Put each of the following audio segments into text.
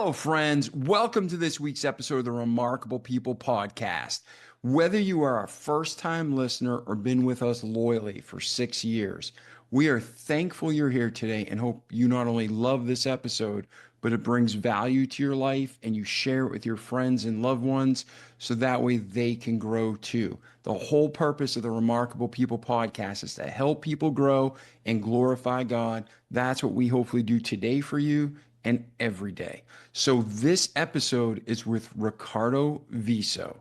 Hello, friends. Welcome to this week's episode of the Remarkable People podcast. Whether you are a first-time listener or been with us loyally for 6 years, we are thankful you're here today and hope you not only love this episode, but it brings value to your life and you share it with your friends and loved ones so that way they can grow too. The whole purpose of the Remarkable People podcast is to help people grow and glorify God. That's what we hopefully do today for you and every day. So this episode is with Ricardo Viso.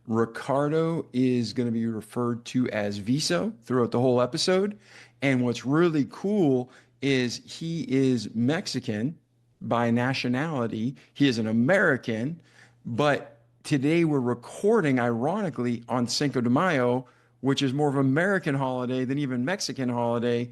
Ricardo is going to be referred to as Viso throughout the whole episode. And what's really cool is he is Mexican by nationality. He is an American, but today we're recording, ironically, on Cinco de Mayo, which is more of an American holiday than even Mexican holiday.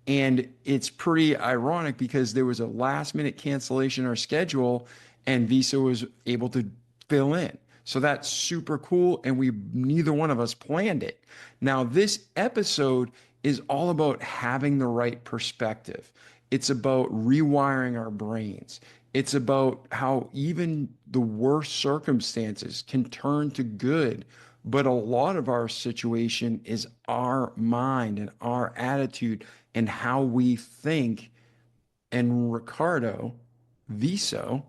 And it's pretty ironic because there was a last minute cancellation in our schedule and Visa was able to fill in. So that's super cool. And neither one of us planned it. Now, this episode is all about having the right perspective. It's about rewiring our brains. It's about how even the worst circumstances can turn to good. But a lot of our situation is our mind and our attitude and how we think. And Ricardo Viso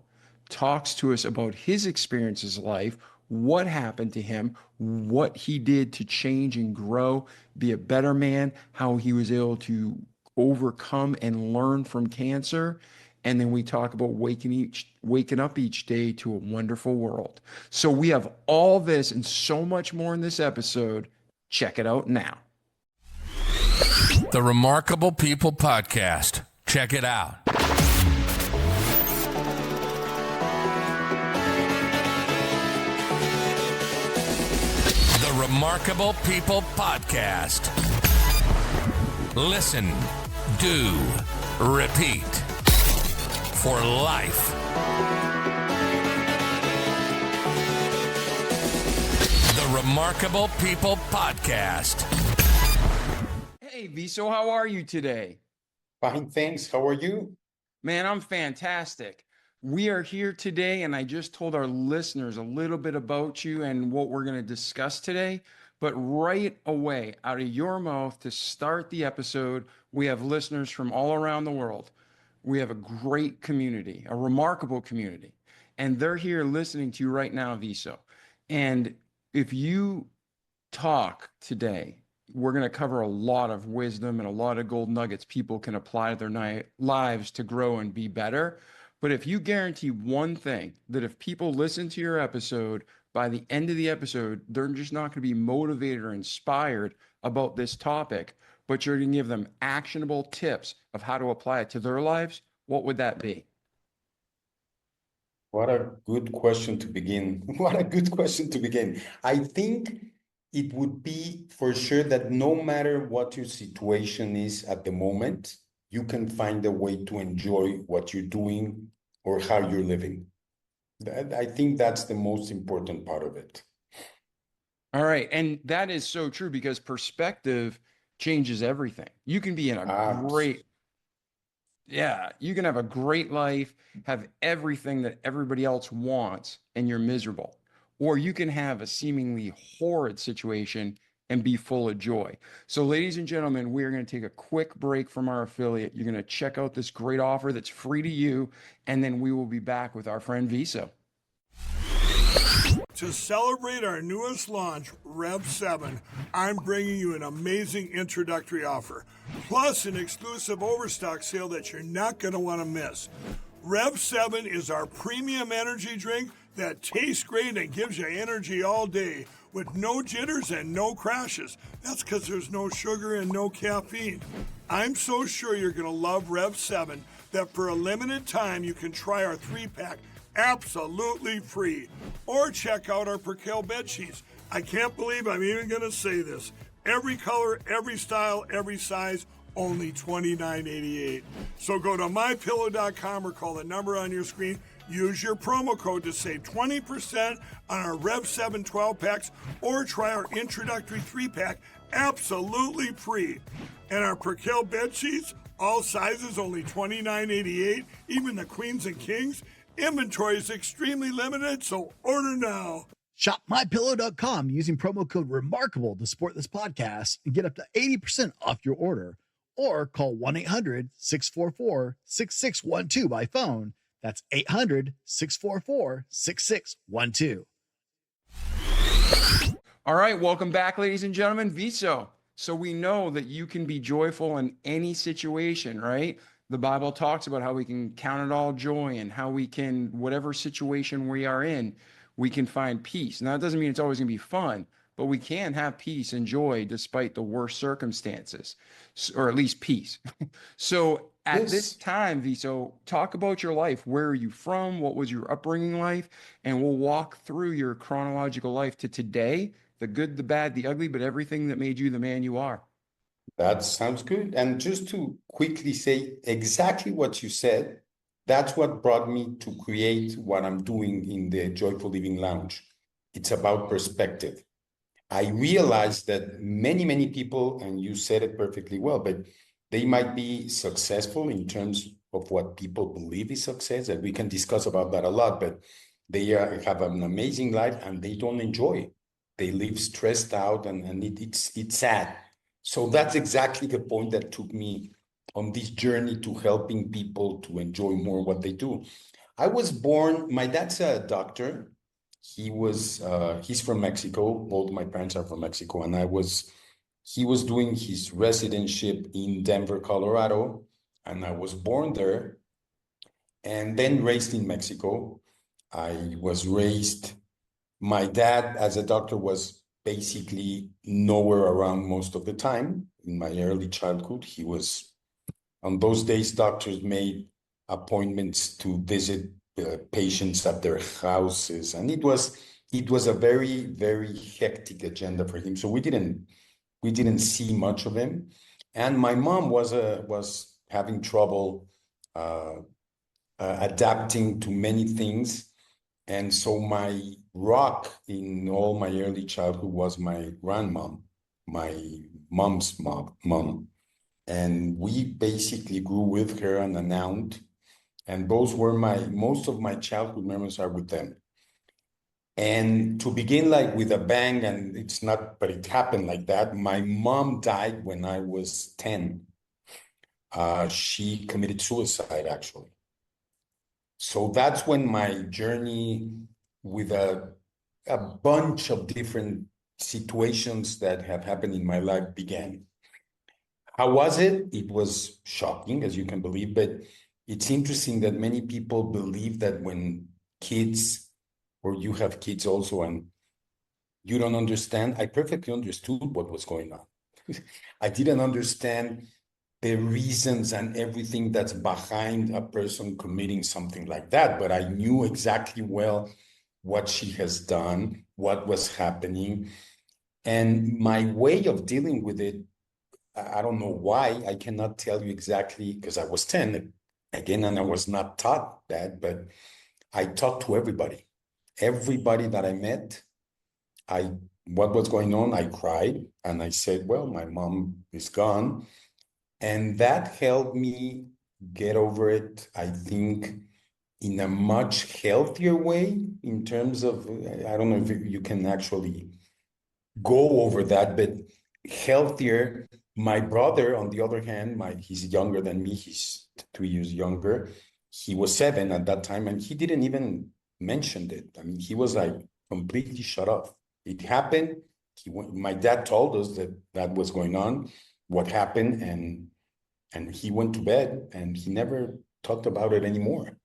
talks to us about his experiences in life, what happened to him, what he did to change and grow, be a better man, how he was able to overcome and learn from cancer. And then we talk about waking up each day to a wonderful world. So we have all this and so much more in this episode. Check it out now. The Remarkable People podcast. Check it out. The Remarkable People podcast. Listen, do, repeat. For life. The Remarkable People podcast. Hey, Viso, how are you today? Fine, thanks. How are you? Man, I'm fantastic. We are here today, and I just told our listeners a little bit about you and what we're going to discuss today. But right away, out of your mouth to start the episode, we have listeners from all around the world. We have a great community, a remarkable community, and they're here listening to you right now, Viso. And if you talk today, we're going to cover a lot of wisdom and a lot of gold nuggets people can apply to their lives to grow and be better. But if you guarantee one thing, that if people listen to your episode, by the end of the episode, they're just not going to be motivated or inspired about this topic, but you're going to give them actionable tips of how to apply it to their lives, what would that be? What a good question to begin. What a good question to begin. I think it would be for sure that no matter what your situation is at the moment, you can find a way to enjoy what you're doing or how you're living. I think that's the most important part of it. All right. And that is so true because perspective changes everything. You can be in you can have a great life, have everything that everybody else wants, and you're miserable. Or you can have a seemingly horrid situation and be full of joy. So ladies and gentlemen, we are going to take a quick break from our affiliate. You're going to check out this great offer that's free to you, and then we will be back with our friend Viso. To celebrate our newest launch, Rev 7, I'm bringing you an amazing introductory offer, plus an exclusive overstock sale that you're not going to want to miss. Rev 7 is our premium energy drink that tastes great and gives you energy all day with no jitters and no crashes. That's because there's no sugar and no caffeine. I'm so sure you're going to love Rev 7 that for a limited time you can try our 3-pack absolutely free. Or check out our Percale bed sheets. I can't believe I'm even going to say this. Every color, every style, every size, only $29.88. So go to mypillow.com or call the number on your screen. Use your promo code to save 20% on our Rev 7 12-packs or try our introductory 3-pack absolutely free. And our Percale bed sheets, all sizes only $29.88, even the queens and kings. Inventory is extremely limited, so order now. Shop MyPillow.com using promo code REMARKABLE to support this podcast and get up to 80% off your order. Or call 1-800-644-6612 by phone. That's 800-644-6612. All right, welcome back, ladies and gentlemen. Viso. So we know that you can be joyful in any situation, right? The Bible talks about how we can count it all joy and how we can, whatever situation we are in, we can find peace. Now, that doesn't mean it's always going to be fun, but we can have peace and joy despite the worst circumstances, or at least peace. So at this time, Viso, talk about your life. Where are you from? What was your upbringing life? And we'll walk through your chronological life to today, the good, the bad, the ugly, but everything that made you the man you are. That sounds good. And just to quickly say exactly what you said, that's what brought me to create what I'm doing in the Joyful Living Lounge. It's about perspective. I realized that many people, and you said it perfectly well, but they might be successful in terms of what people believe is success, and we can discuss about that a lot, but they have an amazing life and they don't enjoy it. They live stressed out and it's sad. So that's exactly the point that took me on this journey to helping people to enjoy more what they do. I was born, my dad's a doctor. He's from Mexico. Both my parents are from Mexico. And he was doing his residentship in Denver, Colorado. And I was born there and then raised in Mexico. I was raised, my dad as a doctor was basically nowhere around most of the time. In my early childhood, he was, on those days, doctors made appointments to visit patients at their houses. And it was a very, very hectic agenda for him. So we didn't see much of him. And my mom was having trouble adapting to many things. And so my rock in all my early childhood was my grandmom, my mom's mom. And we basically grew with her and an aunt. And those were most of my childhood memories are with them. And to begin like with a bang, and but it happened like that. My mom died when I was 10. She committed suicide, actually. So that's when my journey with a bunch of different situations that have happened in my life began. How was it? It was shocking, as you can believe, but it's interesting that many people believe that when kids, or you have kids also, and you don't understand, I perfectly understood what was going on. I didn't understand the reasons and everything that's behind a person committing something like that, but I knew exactly well what she has done, what was happening. And my way of dealing with it, I don't know why, I cannot tell you exactly, because I was 10 again, and I was not taught that, but I talked to everybody that I met. What was going on, I cried, and I said, well, my mom is gone. And that helped me get over it, I think, in a much healthier way in terms of, I don't know if you can actually go over that, but healthier. My brother, on the other hand, he's younger than me, he's 2 years younger. He was 7 at that time, and he didn't even mention it. I mean, he was like completely shut off. It happened. My dad told us that was going on, what happened, and he went to bed, and he never talked about it anymore.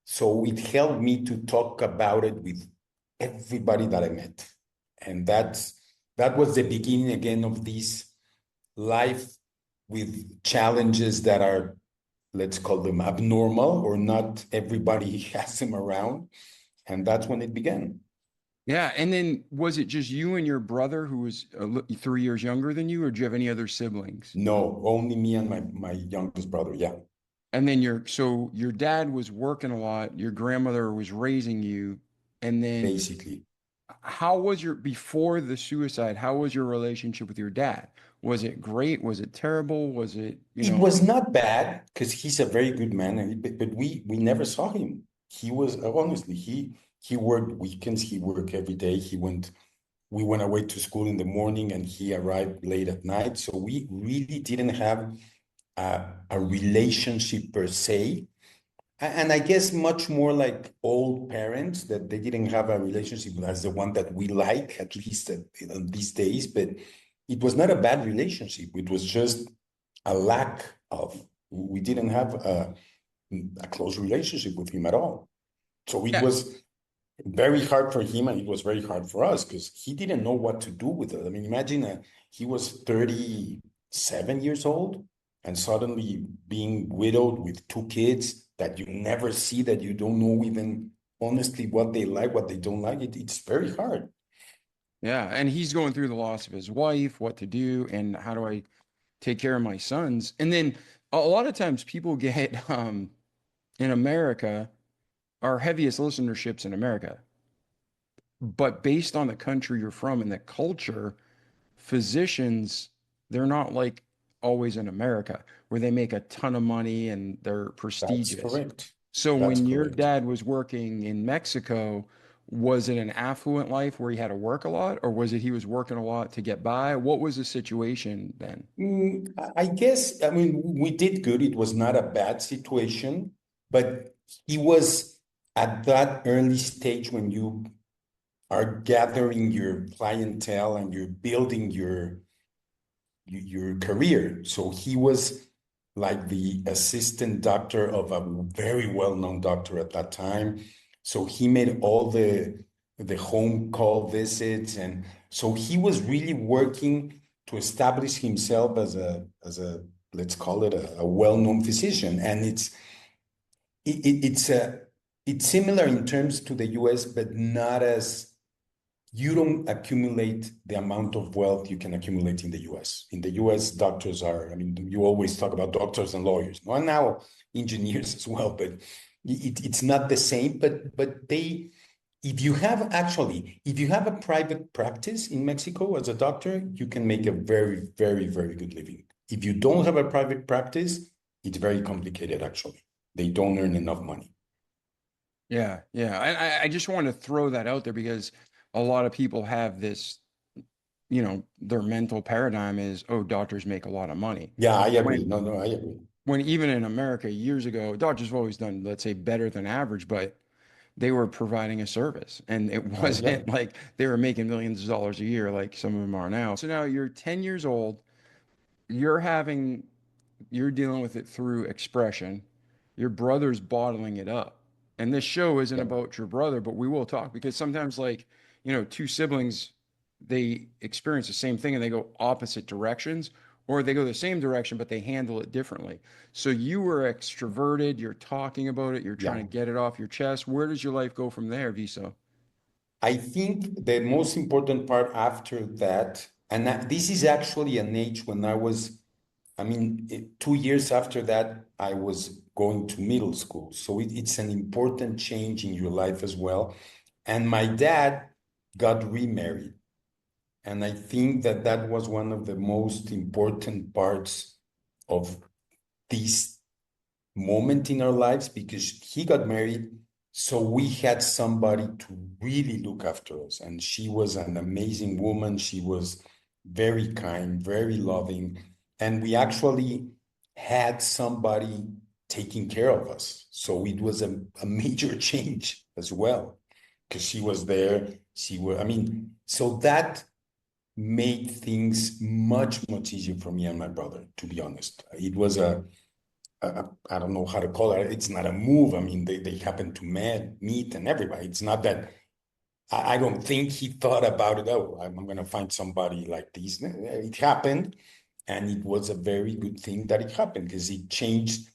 So it helped me to talk about it with everybody that I met. And that was the beginning again of this life with challenges that are, let's call them abnormal, or not everybody has them around. And that's when it began. Yeah. And then was it just you and your brother who was 3 years younger than you, or do you have any other siblings? No, only me and my youngest brother. Yeah. And then so your dad was working a lot, your grandmother was raising you, and then basically, before the suicide, how was your relationship with your dad? Was it great? Was it terrible? Was it, It was not bad, because he's a very good man, but we never saw him. he was honestly, he worked weekends, he worked every day. We went away to school in the morning and he arrived late at night. So we really didn't have a relationship per se. And I guess much more like old parents, that they didn't have a relationship as the one that we like, at least these days. But it was not a bad relationship. It was just a lack of, we didn't have a close relationship with him at all. So it Yeah. was very hard for him and it was very hard for us because he didn't know what to do with it. I mean, imagine he was 37 years old and suddenly being widowed with two kids that you never see, that you don't know even honestly what they like, what they don't like. It's very hard. Yeah. And he's going through the loss of his wife, what to do, and how do I take care of my sons? And then a lot of times people get in America, our heaviest listenerships in America. But based on the country you're from and the culture, physicians, they're not like always in America where they make a ton of money and they're That's prestigious. correct. So That's when your correct. dad was working in Mexico, was it an affluent life where he had to work a lot, or was it he was working a lot to get by? What was the situation then? I guess, I mean, we did good. It was not a bad situation, but he was at that early stage when you are gathering your clientele and you're building your career. So he was like the assistant doctor of a very well-known doctor at that time. So he made all the home call visits, and so he was really working to establish himself as a let's call it a well-known physician. And it's similar in terms to the US, but not as, you don't accumulate the amount of wealth you can accumulate in the US. In the US, doctors are, I mean, you always talk about doctors and lawyers, and now engineers as well, but it's not the same. But they, if you have a private practice in Mexico as a doctor, you can make a very, very, very good living. If you don't have a private practice, it's very complicated, actually. They don't earn enough money. Yeah, yeah. I just want to throw that out there because a lot of people have this, their mental paradigm is, oh, doctors make a lot of money. Yeah, I agree. When No, I agree. when even in America years ago, doctors have always done, let's say, better than average, but they were providing a service. And it Yeah, wasn't like they were making millions of dollars a year like some of them are now. So now you're 10 years old, you're having you're dealing with it through expression. Your brother's bottling it up. And this show isn't yeah, about your brother, but we will talk because sometimes, like, two siblings, they experience the same thing and they go opposite directions, or they go the same direction, but they handle it differently. So you were extroverted, you're talking about it, you're trying yeah. to get it off your chest. Where does your life go from there, Viso? I think the most important part after that, and this is actually an age when I mean, 2 years after that, I was going to middle school. So it's an important change in your life as well. And my dad got remarried. And I think that was one of the most important parts of this moment in our lives, because he got married, so we had somebody to really look after us. And she was an amazing woman. She was very kind, very loving. And we actually had somebody taking care of us. So it was a major change as well, because she was there. I mean, so that made things much, much easier for me and my brother, to be honest. It was I don't know how to call it. It's not a move. I mean, they happen to meet and everybody. It's not that, I don't think he thought about it. Oh, I'm going to find somebody like this. It happened. And it was a very good thing that it happened, because it changed,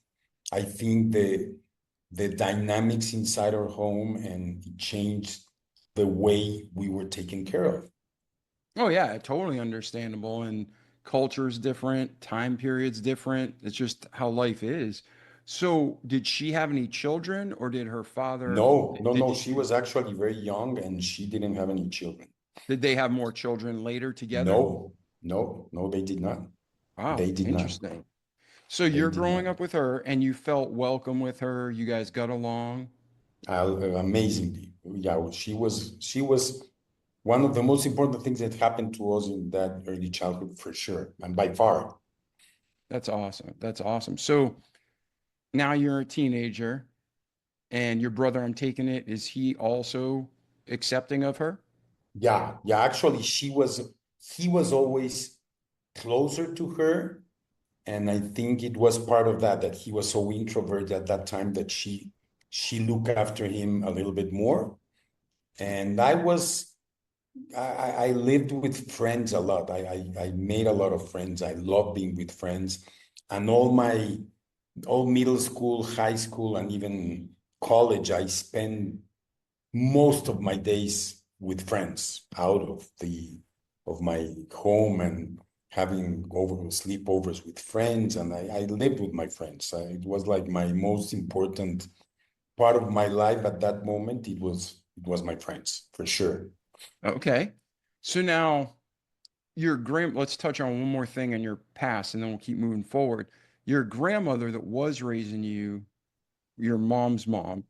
I think, the dynamics inside our home, and it changed the way we were taken care of. Oh yeah, totally understandable. And culture's different, time period's different. It's just how life is. So, did she have any children, or did her father? No, no, Did no. she, She was actually very young and she didn't have any children. did they have more children later together? No, no, no, they did not. Wow, They did not. interesting. So They you're did not. growing up with her, and you felt welcome with her. You guys got along. Amazingly. Yeah, she was one of the most important things that happened to us in that early childhood for sure, and by far. That's awesome. That's awesome. So now you're a teenager and your brother, I'm taking it, is he also accepting of her? Yeah, yeah. Actually, he was always closer to her, and I think it was part of that he was so introverted at that time that she looked after him a little bit more. And I lived with friends a lot. I made a lot of friends. I love being with friends, and all middle school, high school, and even college, I spent most of my days with friends out of my home and having sleepovers with friends, and I lived with my friends. It was like my most important part of my life at that moment. It was my friends for sure. Okay. So now let's touch on one more thing in your past and then we'll keep moving forward. Your grandmother that was raising you, your mom's mom,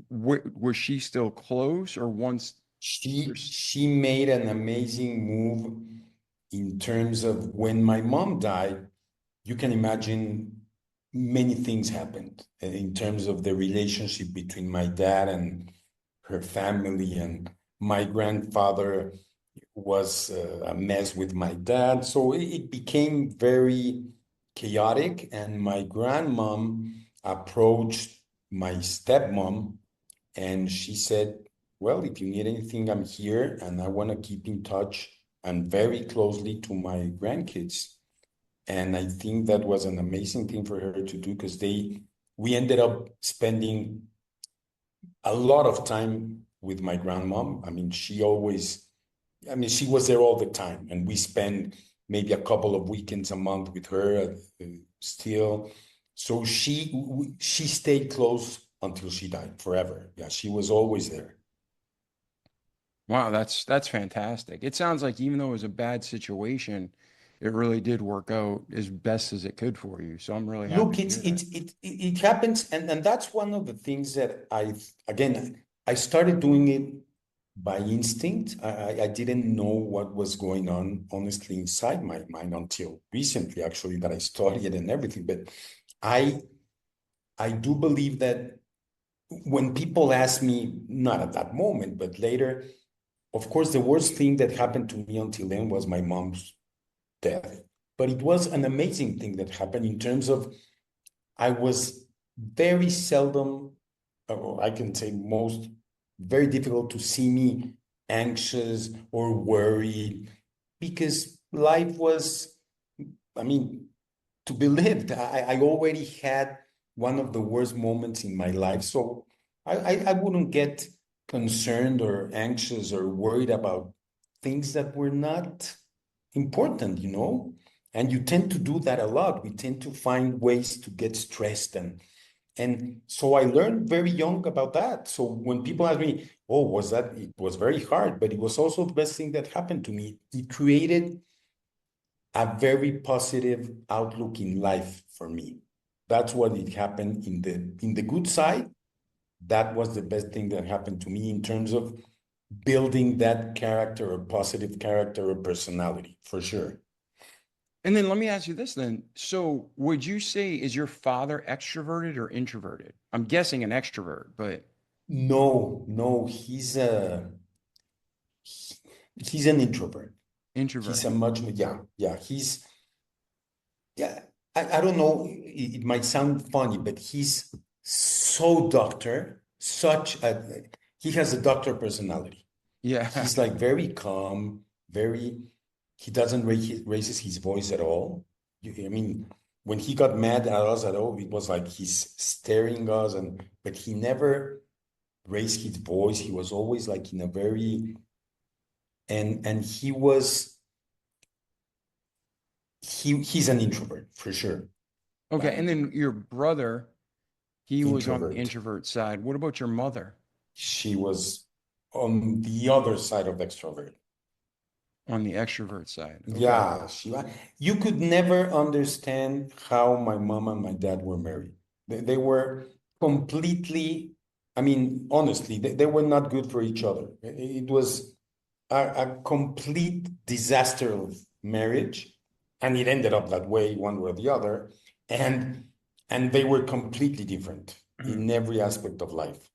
was she still close or once She made an amazing move in terms of when my mom died. You can imagine many things happened in terms of the relationship between my dad and her family, and my grandfather was a mess with my dad. So it became very chaotic, and my grandmom approached my stepmom and she said, well, if you need anything, I'm here and I want to keep in touch and very closely to my grandkids. And I think that was an amazing thing for her to do because we ended up spending a lot of time with my grandmom. I mean, she was there all the time, and we spent maybe a couple of weekends a month with her still. So she stayed close until she died forever. Yeah, she was always there. Wow, that's fantastic. It sounds like even though it was a bad situation, it really did work out as best as it could for you. So I'm really happy Look, to hear that. it happens, and that's one of the things that I started doing it by instinct. I didn't know what was going on honestly inside my mind until recently, actually, that I studied and everything. But I I do believe that when people ask me, not at that moment, but later, of course, the worst thing that happened to me until then was my mom's death. But it was an amazing thing that happened in terms of I was very seldom, or I can say most, very difficult to see me anxious or worried because life was, I mean, to be lived. I already had one of the worst moments in my life. So I wouldn't get concerned or anxious or worried about things that were not important. And you tend to do that a lot. We tend to find ways to get stressed and so I learned very young about that. So when people ask me, oh, it was very hard, but it was also the best thing that happened to me. It created a very positive outlook in life for me. That's what it happened in the good side. That was the best thing that happened to me in terms of building that character or positive character or personality, for sure. And then let me ask you this then. So would you say is your father extroverted or introverted? I'm guessing an extrovert, but No, no, he's an introvert. He's introvert. a much, yeah, yeah. Yeah, I don't know. It might sound funny, but he's so he has a doctor personality. Yeah. He's like very calm, he doesn't raises his voice at all. I mean, when he got mad at us at all, it was like he's staring us, but he never raised his voice. He was always like in a very, and he's an introvert for sure. Okay. And Um, then your brother, he was on the introvert. introvert side. What about your mother She was on the other side of extrovert. on the extrovert side? Okay. Yeah, you could never understand how my mom and my dad were married. They were completely. I mean, honestly, they were not good for each other. It was a complete disaster of marriage, and it ended up that way, one way or the other. And they were completely different in every aspect of life.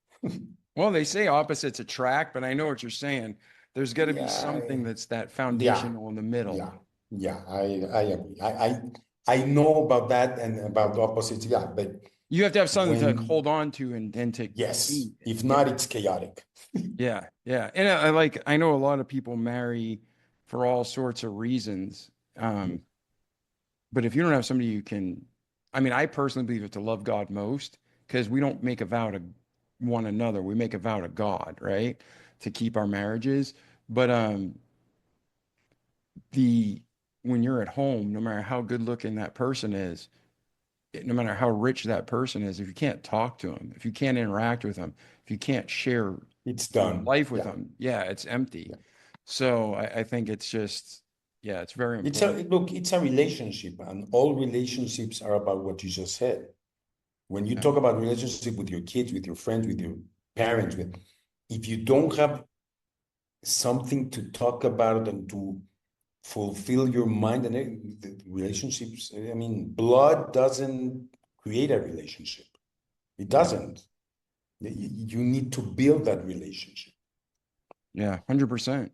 Well, they say opposites attract, but I know what you're saying. There's got to be something Yeah, that's that yeah, foundational in the middle. yeah, yeah. I agree. I know about that and about opposites. Yeah, but You have to have something to when hold on to and to yes, if yeah, not, it's chaotic. yeah, yeah. And I like I know a lot of people marry for all sorts of reasons. But if you don't have somebody you can, I mean, I personally believe it's to love God most because we don't make a vow to one another. We make a vow to God, right? To keep our marriages. But the when you're at home, no matter how good looking that person is, no matter how rich that person is, if you can't talk to them, if you can't interact with them, if you can't share It's your done. life with Yeah, them, yeah, it's empty. yeah. So I think it's just, yeah, it's very It's a important. look, it's a relationship, and all relationships are about what you just said. When you Yeah. talk about relationship with your kids, with your friends, with your parents, with if you don't have something to talk about and to fulfill your mind and the relationships, I mean, blood doesn't create a relationship. It Yeah. doesn't. You need to build that relationship. Yeah. 100%.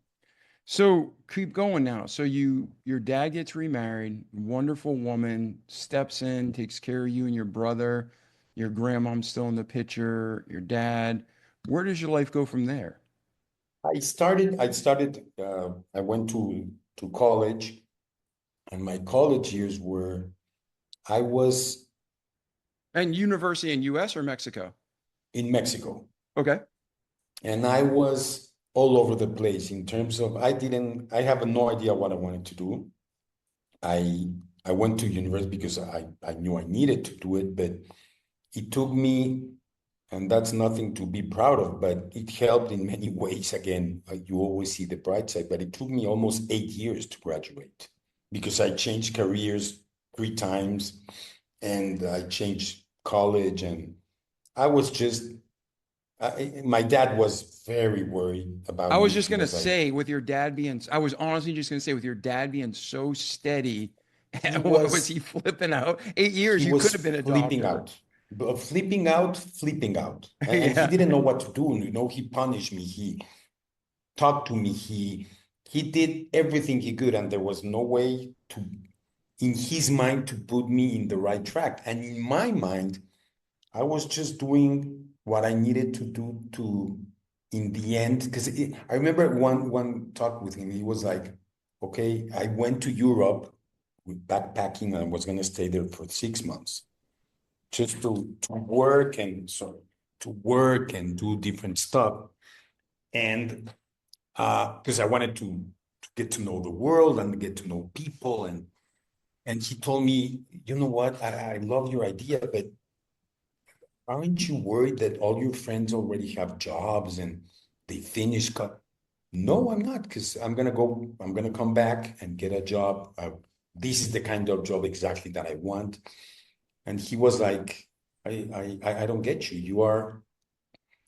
So keep going now. So your dad gets remarried, wonderful woman steps in, takes care of you and your brother, your grandmom's still in the picture, your dad. Where does your life go from there? I went to college, and my college years were, I was And university in US or Mexico? in Mexico, Okay. and I was all over the place in terms of, I have no idea what I wanted to do. I I went to university because I knew I needed to do it, but it took me, and that's nothing to be proud of, but it helped in many ways. Again, you always see the bright side, but it took me almost 8 years to graduate because I changed careers 3 times, and I changed college, and I was just, my dad was very worried I about was me. just He gonna was like, say with your dad being, I was honestly just gonna say with your dad being so steady, he what was was he flipping out? 8 years, he you could was have been a flipping doctor. out, but flipping out, flipping out. And he Yeah. didn't know what to do. He punished me. He talked to me. He did everything he could, and there was no way to, in his mind, to put me in the right track. And in my mind, I was just doing what I needed to do to, in the end, because I remember one talk with him. He was like, "Okay, I went to Europe with backpacking, and I was going to stay there for 6 months." Just to work and to work and do different stuff. And because I wanted to get to know the world and get to know people. And he told me, you know what, I love your idea, but aren't you worried that all your friends already have jobs and they finish? No, I'm not, because I'm gonna come back and get a job. This is the kind of job exactly that I want. And he was like, I don't get you.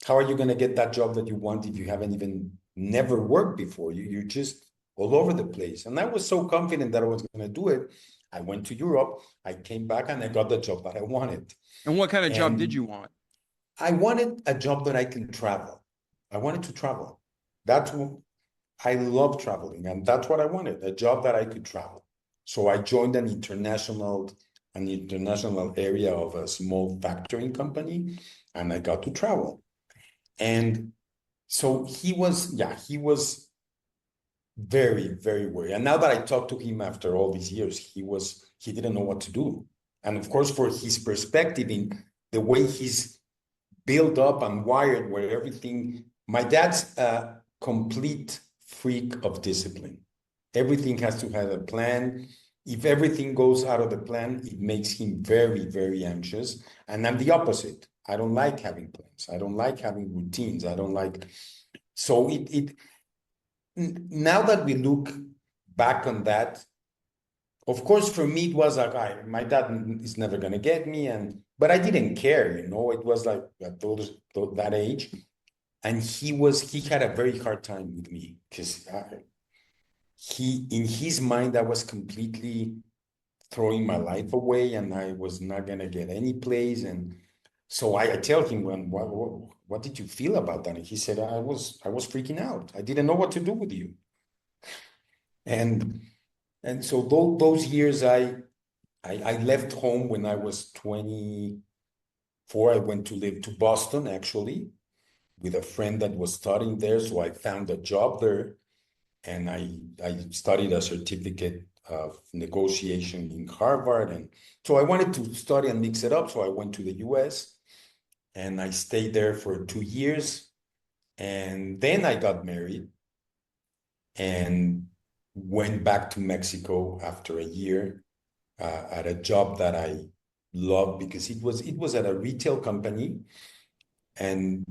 How are you going to get that job that you want if you haven't even never worked before? You're just all over the place. And I was so confident that I was going to do it. I went to Europe, I came back, and I got the job that I wanted. And what kind of job did And you want? I wanted a job that I can travel. I wanted to travel. That's what I love traveling, and that's what I wanted, a job that I could travel. So I joined an international area of a small factoring company, and I got to travel. And so he was very, very worried. And now that I talked to him after all these years, he didn't know what to do. And of course, for his perspective in the way he's built up and wired, where everything, my dad's a complete freak of discipline. Everything has to have a plan. If everything goes out of the plan, it makes him very, very anxious. And I'm the opposite. I don't like having plans. I don't like having routines. I don't like. So now that we look back on that, Of course, for me, it was like, my dad is never going to get me. But I didn't care, you know, it was like at that age. And he had a very hard time with me because in his mind, I was completely throwing my life away and I was not going to get any place. And so I tell him, what did you feel about that? And he said, I was freaking out. I didn't know what to do with you. And so those years, I left home when I was 24. I went to live to Boston, actually, with a friend that was studying there. So I found a job there, and I studied a certificate of negotiation in Harvard. And so I wanted to study and mix it up. So I went to the US and I stayed there for 2 years. And then I got married and went back to Mexico after a year at a job that I loved because it was at a retail company. And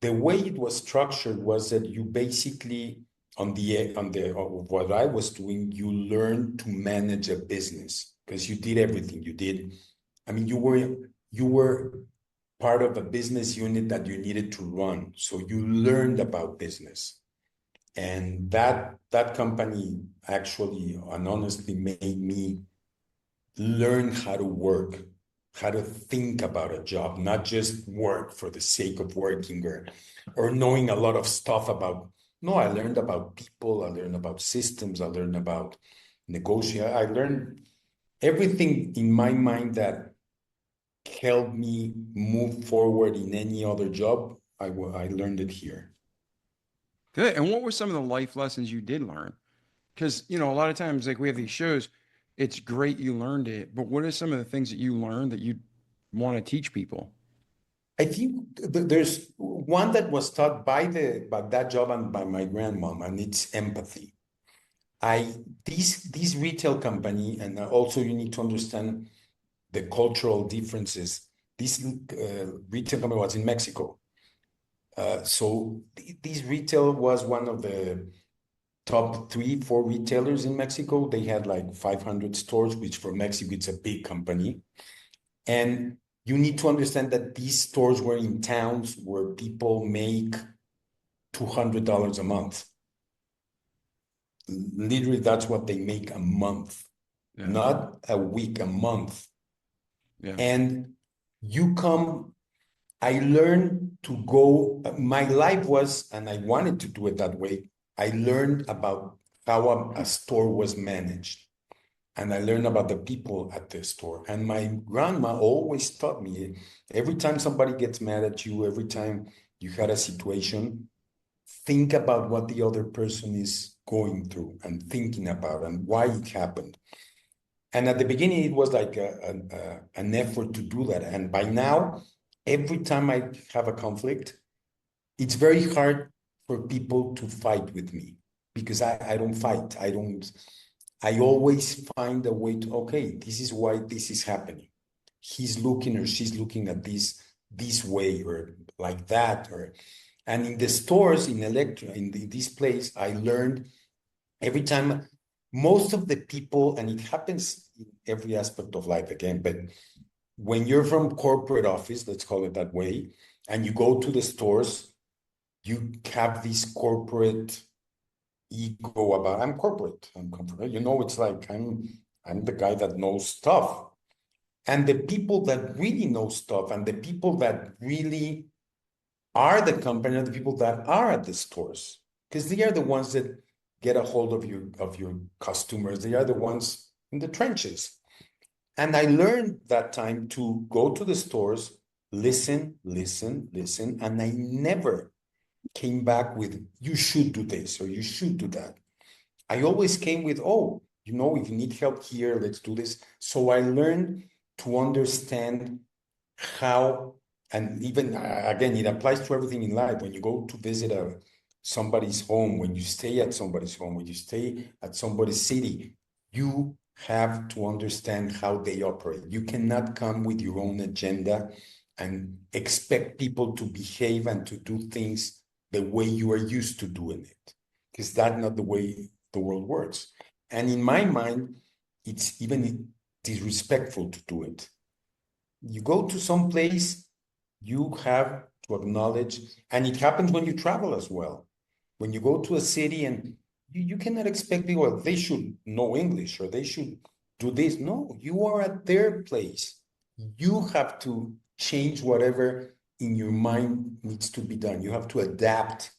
the way it was structured was that you basically, what I was doing, you learned to manage a business because you did everything. You were part of a business unit that you needed to run. So you learned about business. And that company actually and honestly made me learn how to work, how to think about a job, not just work for the sake of working or knowing a lot of stuff about. No, I learned about people, I learned about systems, I learned about negotiation. I learned everything in my mind that helped me move forward in any other job. I learned it here. Good. And what were some of the life lessons you did learn? Because, you know, a lot of times, like we have these shows, it's great you learned it, but what are some of the things that you learned that you want to teach people? I think there's one that was taught by that job and by my grandmom, and it's empathy. This retail company, and also you need to understand the cultural differences. This retail company was in Mexico. So this retail was one of the top 3-4 retailers in Mexico. They had like 500 stores, which for Mexico, it's a big company. And you need to understand that these stores were in towns where people make $200 a month. Literally, that's what they make a month, not a week, a month. Yeah. And I learned to go, my life was, and I wanted to do it that way. I learned about how a store was managed. And I learned about the people at the store. And my grandma always taught me, every time somebody gets mad at you, every time you had a situation, think about what the other person is going through and thinking about and why it happened. And at the beginning, it was like an effort to do that. And by now, every time I have a conflict, it's very hard for people to fight with me because I don't fight. I always find a way to, okay, this is why this is happening. He's looking or she's looking at this way or like that. And in the stores, in this place, I learned every time, most of the people, and it happens in every aspect of life again, but when you're from corporate office, let's call it that way, and you go to the stores, you have this corporate ego about I'm corporate, I'm comfortable. You know, it's like I'm the guy that knows stuff. And the people that really know stuff and the people that really are the company are the people that are at the stores. Because they are the ones that get a hold of your customers. They are the ones in the trenches. And I learned that time to go to the stores, listen, and I never came back with, you should do this or you should do that. I always came with, oh, you know, if you need help here, let's do this. So I learned to understand how, and even again, it applies to everything in life. When you go to visit somebody's home, when you stay at somebody's home, when you stay at somebody's city, you have to understand how they operate. You cannot come with your own agenda and expect people to behave and to do things the way you are used to doing it, because that's not the way the world works. And in my mind, it's even disrespectful to do it. You go to some place, you have to acknowledge, and it happens when you travel as well. When you go to a city and you cannot expect people, well, they should know English or they should do this. No, you are at their place. You have to change whatever in your mind needs to be done. You have to adapt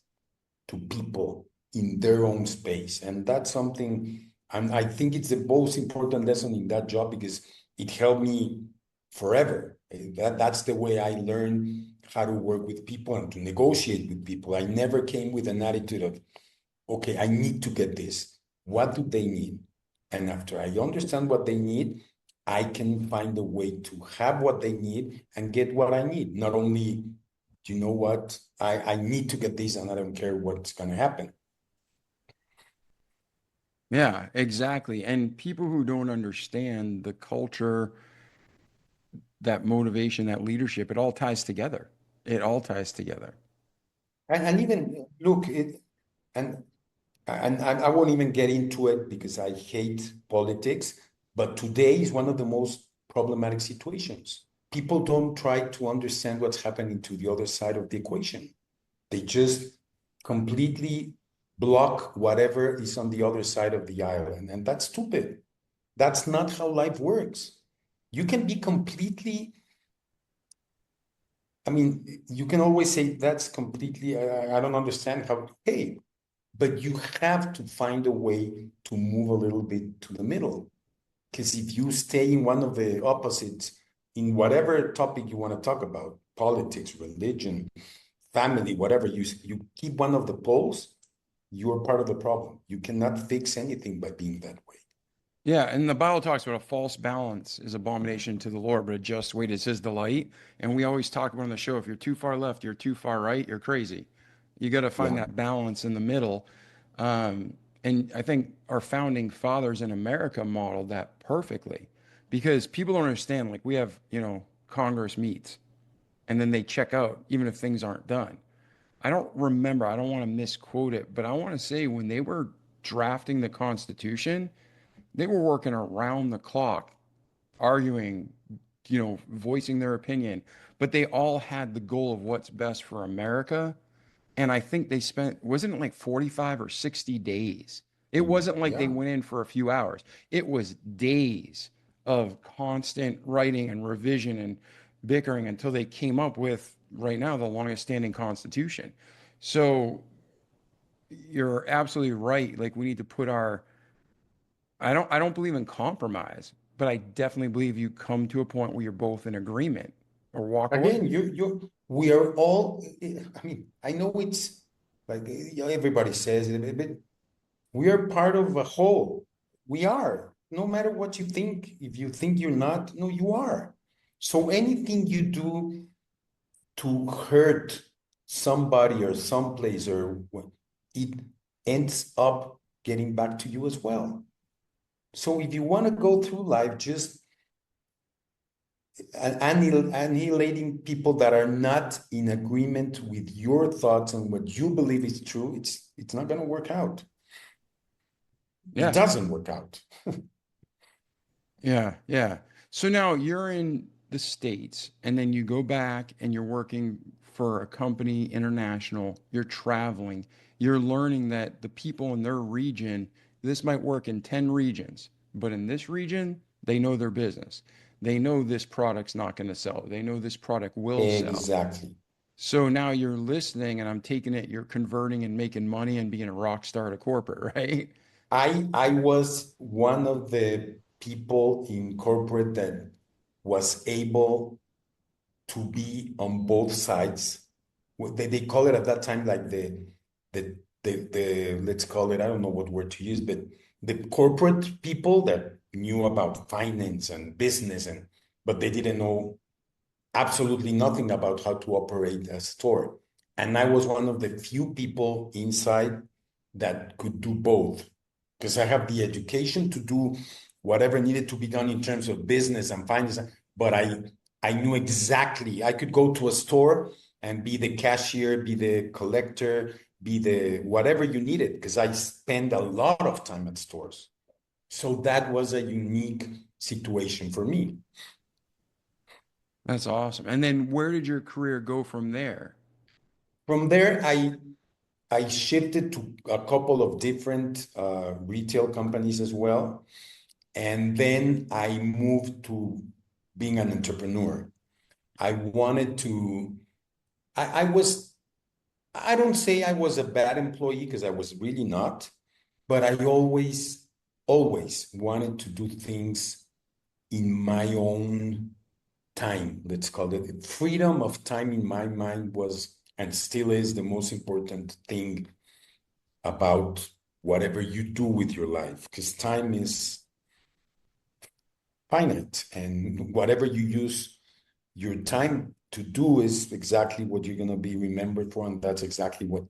to people in their own space. And that's something, and I think it's the most important lesson in that job because it helped me forever. That's the way I learned how to work with people and to negotiate with people. I never came with an attitude of, okay, I need to get this. What do they need? And after I understand what they need, I can find a way to have what they need and get what I need. Not only, you know what, I need to get this and I don't care what's going to happen. Yeah, exactly. And people who don't understand the culture, that motivation, that leadership, it all ties together. It all ties together. And even look, and I won't even get into it because I hate politics, but today is one of the most problematic situations. People don't try to understand what's happening to the other side of the equation. They just completely block whatever is on the other side of the aisle. And that's stupid. That's not how life works. You can be completely, I mean, you can always say that's completely, I don't understand how, hey, but you have to find a way to move a little bit to the middle. Because if you stay in one of the opposites, in whatever topic you want to talk about, politics, religion, family, whatever, you keep one of the poles, you're part of the problem. You cannot fix anything by being that way. Yeah, and the Bible talks about a false balance is abomination to the Lord, but a just weight is his delight. And we always talk about on the show, if you're too far left, you're too far right, you're crazy. You got to find Yeah. that balance in the middle. And I think our founding fathers in America modeled that perfectly because people don't understand, like we have, Congress meets and then they check out even if things aren't done. I don't remember, I don't want to misquote it, but I want to say when they were drafting the Constitution, they were working around the clock, arguing, voicing their opinion, but they all had the goal of what's best for America. And I think they spent, wasn't it like 45 or 60 days? It wasn't like they Yeah. went in for a few hours. It was days of constant writing and revision and bickering until they came up with, right now, the longest standing constitution. So you're absolutely right. Like we need to put our, I don't believe in compromise, but I definitely believe you come to a point where you're both in agreement or walk away. Again, we are all, I mean, I know it's like everybody says it, but we are part of a whole. We are, no matter what you think. If you think you're not, no, you are. So anything you do to hurt somebody or someplace it ends up getting back to you as well. So if you want to go through life just annihilating people that are not in agreement with your thoughts and what you believe is true, it's not going to work out. It Yeah. doesn't work out. Yeah, yeah. So now you're in the States and then you go back and you're working for a company international, you're traveling, you're learning that the people in their region, this might work in 10 regions, but in this region, they know their business. They know this product's not going to sell. They know this product will sell. Exactly. So now you're listening and I'm taking it, you're converting and making money and being a rock star at a corporate, right? I was one of the people in corporate that was able to be on both sides. They call it at that time like the let's call it, I don't know what word to use, but the corporate people that knew about finance and business but they didn't know absolutely nothing about how to operate a store. And I was one of the few people inside that could do both because I have the education to do whatever needed to be done in terms of business and finance, but I knew exactly. I could go to a store and be the cashier, be the collector, be the whatever you needed because I spend a lot of time at stores. So that was a unique situation for me. That's awesome. And then where did your career go from there? From there, I shifted to a couple of different retail companies as well. And then I moved to being an entrepreneur. I wanted to, I was, I don't say I was a bad employee because I was really not, but I always wanted to do things in my own time, let's call it. Freedom of time in my mind was and still is the most important thing about whatever you do with your life, because time is finite, and whatever you use your time to do is exactly what you're going to be remembered for, and that's exactly what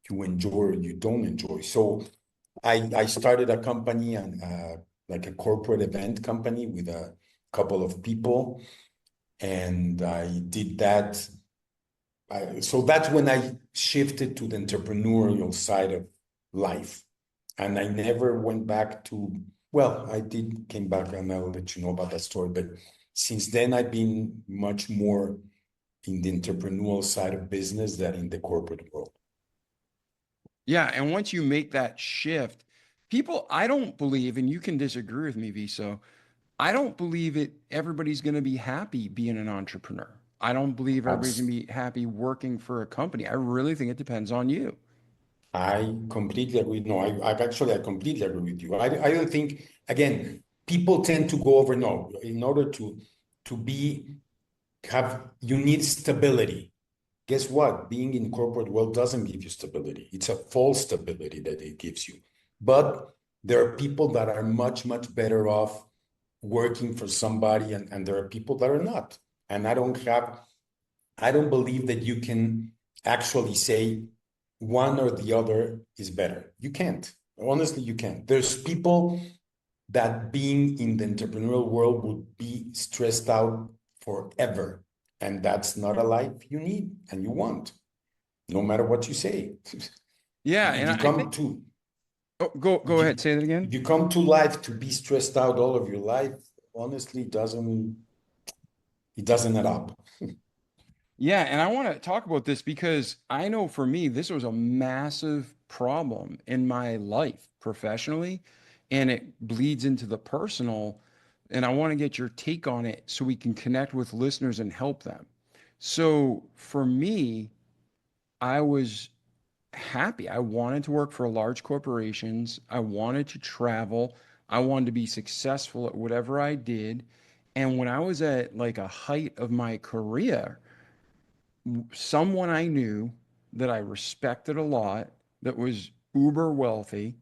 you enjoy or you don't enjoy. So I started a company, and like a corporate event company with a couple of people, and I did that. So that's when I shifted to the entrepreneurial side of life. And I never went back to, well, I did came back, and I'll let you know about that story. But since then, I've been much more in the entrepreneurial side of business than in the corporate world. Yeah. And once you make that shift, people, I don't believe, and you can disagree with me, Viso, I don't believe everybody's going to be happy being an entrepreneur. I don't believe everybody's going That's, to be happy working for a company. I really think it depends on you. I completely agree. No, I completely agree with you. I don't think, again, people tend to go over, no, in order to be, you need stability. Guess what? Being in corporate world doesn't give you stability. It's a false stability that it gives you. But there are people that are much, much better off working for somebody, and there are people that are not. And I don't believe that you can actually say one or the other is better. You can't. Honestly, you can't. There's people that being in the entrepreneurial world would be stressed out forever. And that's not a life you need and you want, no matter what you say. Yeah. If And you I think, come to oh, go if ahead, say that again. you come to life to be stressed out all of your life, honestly, it doesn't add up. Yeah, and I want to talk about this because I know for me, this was a massive problem in my life professionally, and it bleeds into the personal. And I want to get your take on it so we can connect with listeners and help them. So for me, I was happy. I wanted to work for large corporations. I wanted to travel. I wanted to be successful at whatever I did. And when I was at like a height of my career, someone I knew that I respected a lot that was uber wealthy.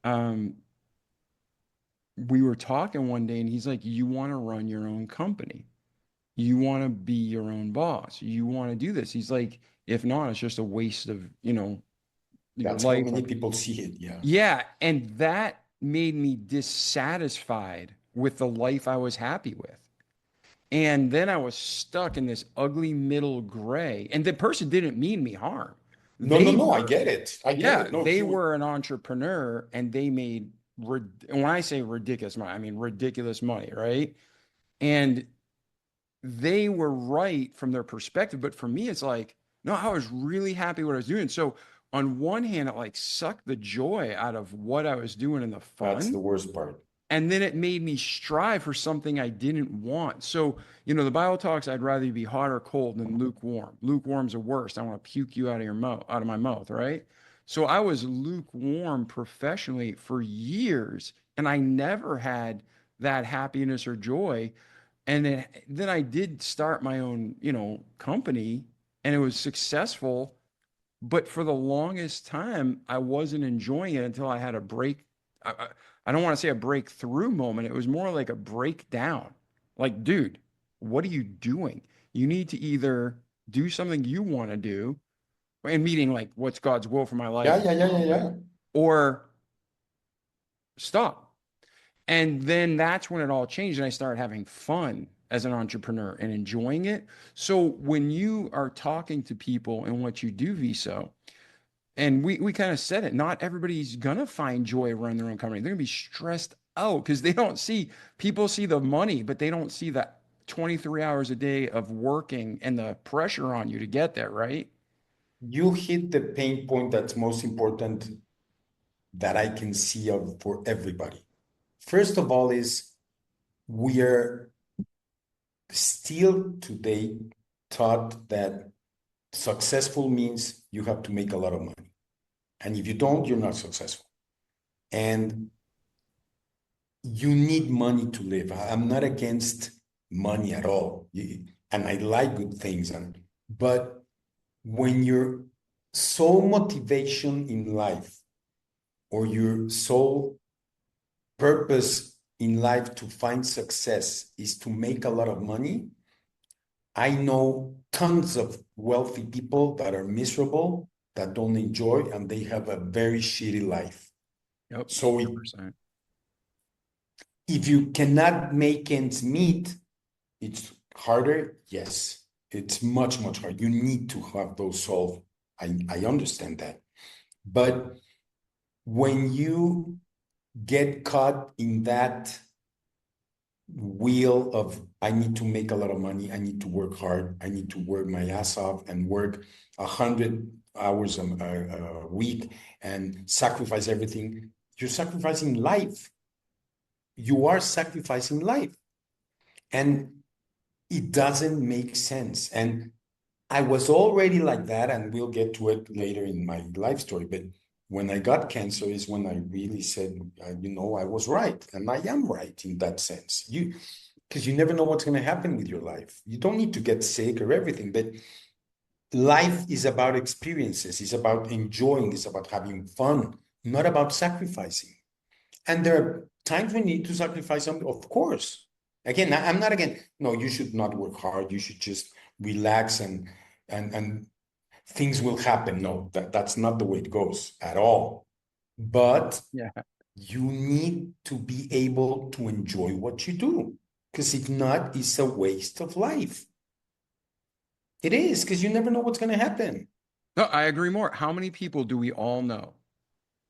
Um, we were talking one day and he's like, you want to run your own company. You want to be your own boss. You want to do this. He's like, if not, it's just a waste of, your That's how life. many people see it. Yeah. Yeah. And that made me dissatisfied with the life I was happy with. And then I was stuck in this ugly middle gray. And the person didn't mean me harm. No, no, They no. I were, get it. I get yeah, it. No, they were an entrepreneur and they made, when I say ridiculous money, I mean ridiculous money, right? And they were right from their perspective. But for me, it's like, no, I was really happy what I was doing. So on one hand, it like sucked the joy out of what I was doing and the that's the fun. worst part. And then it made me strive for something I didn't want. So, the Bible talks, I'd rather you be hot or cold than lukewarm. Lukewarm's the worst. I want to puke you out of your mouth, out of my mouth, right? So I was lukewarm professionally for years, and I never had that happiness or joy. And then I did start my own, company, and it was successful. But for the longest time, I wasn't enjoying it until I had a break. I don't want to say a breakthrough moment. It was more like a breakdown. Like, dude, what are you doing? You need to either do something you want to do, and meaning like what's God's will for my Yeah, life, yeah, yeah, yeah, yeah. or stop. And then that's when it all changed, and I started having fun as an entrepreneur and enjoying it. So when you are talking to people and what you do, Viso, and we kind of said it, not everybody's gonna find joy running their own company. They're gonna be stressed Oh, because they don't see, people see the money, but they don't see the 23 hours a day of working and the pressure on you to get there, right? You hit the pain point that's most important that I can see of for everybody. First of all, is we are still today taught that successful means you have to make a lot of money. And if you don't, you're not successful. And you need money to live. I'm not against money at all. And I like good things. But when your sole motivation in life or your sole purpose in life to find success is to make a lot of money, I know tons of wealthy people that are miserable, that don't enjoy, and they have a very shitty life. Yep. So 100%. if you cannot make ends meet, it's harder. Yes, it's much, much harder. You need to have those solved. I understand that. But when you get caught in that wheel of I need to make a lot of money, I need to work hard, I need to work my ass off and work 100 hours a week and sacrifice everything, you're sacrificing life. You are sacrificing life. And it doesn't make sense. And I was already like that, and we'll get to it later in my life story. But when I got cancer is when I really said, I was right. And I am right in that sense. Because you never know what's going to happen with your life. You don't need to get sick or everything, but life is about experiences. It's about enjoying. It's about having fun, not about sacrificing. And there are times when you need to sacrifice something, of course. Again, I'm not again, no, you should not work hard. You should just relax and things will happen. No, that's not the way it goes at all. But Yeah. you need to be able to enjoy what you do. Because if not, it's a waste of life. It is, because you never know what's going to happen. No, I agree more. How many people do we all know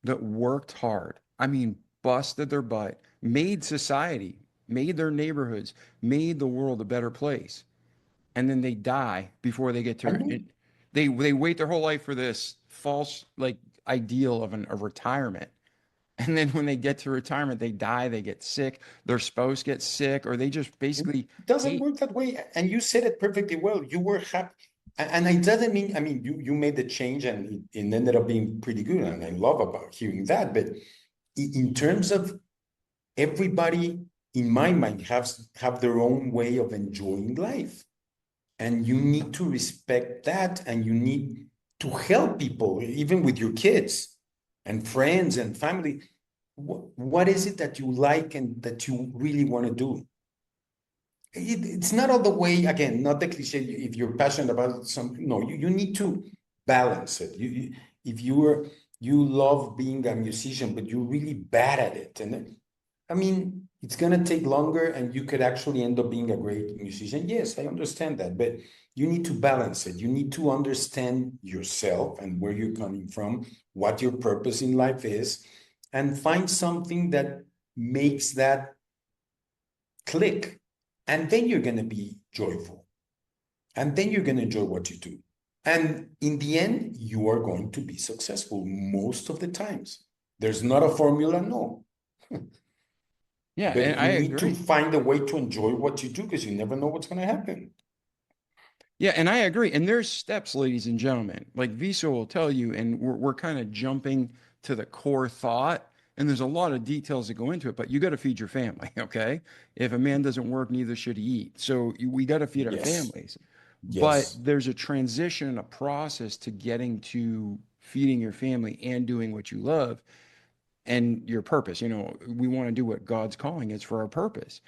that worked hard? I mean, busted their butt, made society, made their neighborhoods, made the world a better place, and then they die before they get to And it. They wait their whole life for this false like ideal of a retirement. And then when they get to retirement, they die, they get sick, their spouse gets sick, or they just it basically doesn't hate. work that way. And you said it perfectly well. You were happy. And it doesn't mean, I mean, you made the change and it ended up being pretty good. And I love about hearing that. But in terms of everybody, in my mind, have their own way of enjoying life. And you need to respect that. And you need to help people, even with your kids and friends and family. What is it that you like and that you really want to do? It's not all the way, again, not the cliche, if you're passionate about something, no, you need to balance it. If you love being a musician, but you're really bad at it. And I mean, it's going to take longer and you could actually end up being a great musician. Yes, I understand that, but you need to balance it. You need to understand yourself and where you're coming from, what your purpose in life is, and find something that makes that click. And then you're going to be joyful. And then you're going to enjoy what you do. And in the end, you are going to be successful most of the times. There's not a formula, no. Yeah, and But I you need to agree. find a way to enjoy what you do because you never know what's going to happen. Yeah, and I agree. And there's steps, ladies and gentlemen. Like Viso will tell you, and we're kind of jumping to the core thought. And there's a lot of details that go into it, but you got to feed your family, okay? If a man doesn't work, neither should he eat. So we got to feed our Yes, families. But yes. there's a transition and a process to getting to feeding your family and doing what you love and your purpose. You know, we want to do what God's calling is for our purpose.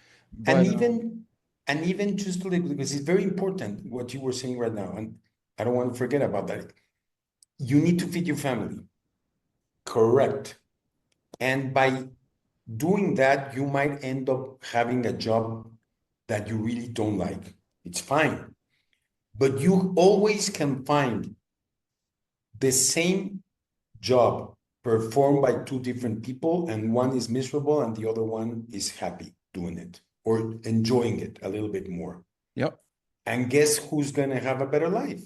And But even just to because it's very important what you were saying right now, and I don't want to forget about that. You need to feed your family, correct? And by doing that, you might end up having a job that you really don't like. It's fine, but you always can find the same job performed by two different people, and one is miserable and the other one is happy doing it or enjoying it a little bit more. Yep. And guess who's going to have a better life?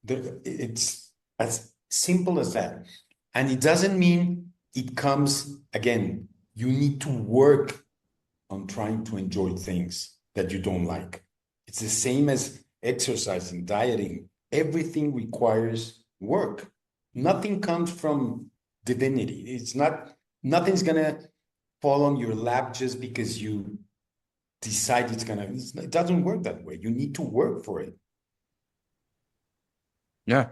It's as simple as that. And it doesn't mean it comes, again, you need to work on trying to enjoy things that you don't like. It's the same as exercising, dieting. Everything requires work. Nothing comes from divinity. It's not, nothing's going to fall on your lap just because you decide it doesn't work that way. You need to work for it. Yeah.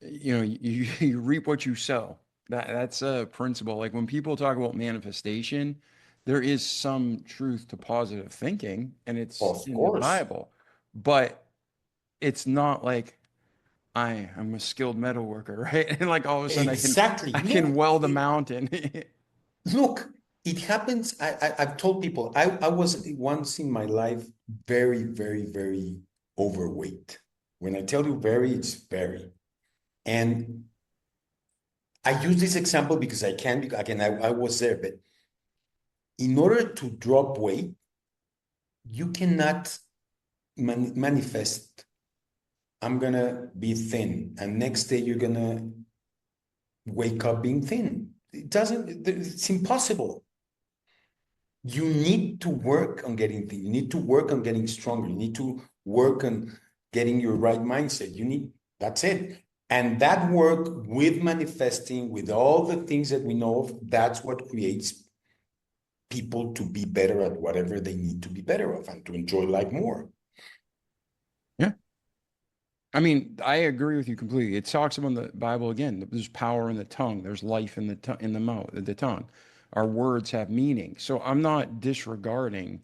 You know, you reap what you sow. That's a principle. Like when people talk about manifestation, there is some truth to positive thinking, and it's Of in the course. Bible, but it's not like I'm a skilled metal worker, right? And like all of a sudden Exactly. I can Look, weld a mountain. look, it happens. I've told people I was once in my life very, very, very overweight. When I tell you very, it's very. And I use this example because I can, again, I was there, but in order to drop weight, you cannot manifest, I'm gonna be thin, and next day you're gonna wake up being thin. It's impossible. You need to work on getting thin. You need to work on getting stronger. You need to work on getting your right mindset. That's it. And that work with manifesting, with all the things that we know of, that's what creates people to be better at whatever they need to be better of and to enjoy life more. Yeah. I mean, I agree with you completely. It talks about the Bible again. There's power in the tongue. There's life in the mouth, the tongue. Our words have meaning. So I'm not disregarding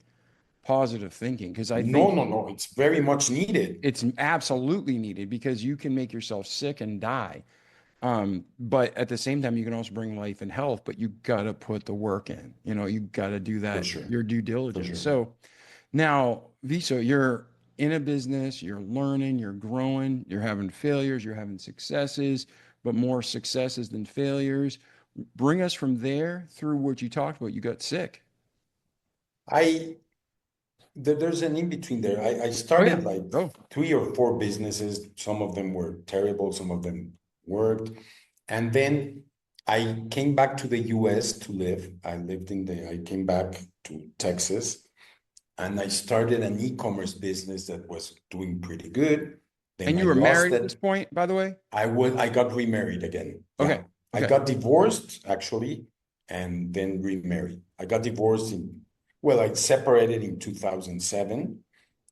positive thinking because I think No. It's very much needed. it's absolutely needed because you can make yourself sick and die. But at the same time, you can also bring life and health, but you got to put the work in. You know, you got to do For that, sure. your due For diligence. sure. So now, Viso, you're in a business, you're learning, you're growing, you're having failures, you're having successes, but more successes than failures. Bring us from there through what you talked about. You got sick. There's an in between there. I Oh, yeah. started like Oh, 3 or 4 businesses. Some of them were terrible, some of them worked. And then I came back to the US to live. I came back to Texas and I started an e-commerce business that was doing pretty good. Then and I you were lost married at this that. point, by the way? I got remarried again. Yeah. Okay. I Okay. got divorced actually, and then remarried. I got divorced well, I separated in 2007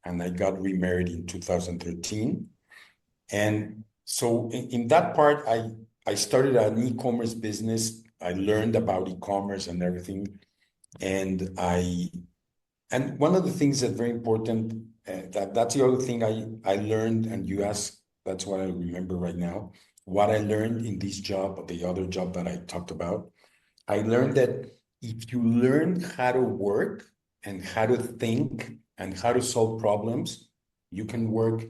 and I got remarried in 2013. And so in that part, I started an e-commerce business. I learned about e-commerce and everything. And one of the things that's very important, that's the other thing I learned, and you asked, that's what I remember right now. What I learned in this job, the other job that I talked about, I learned that if you learn how to work and how to think and how to solve problems, you can work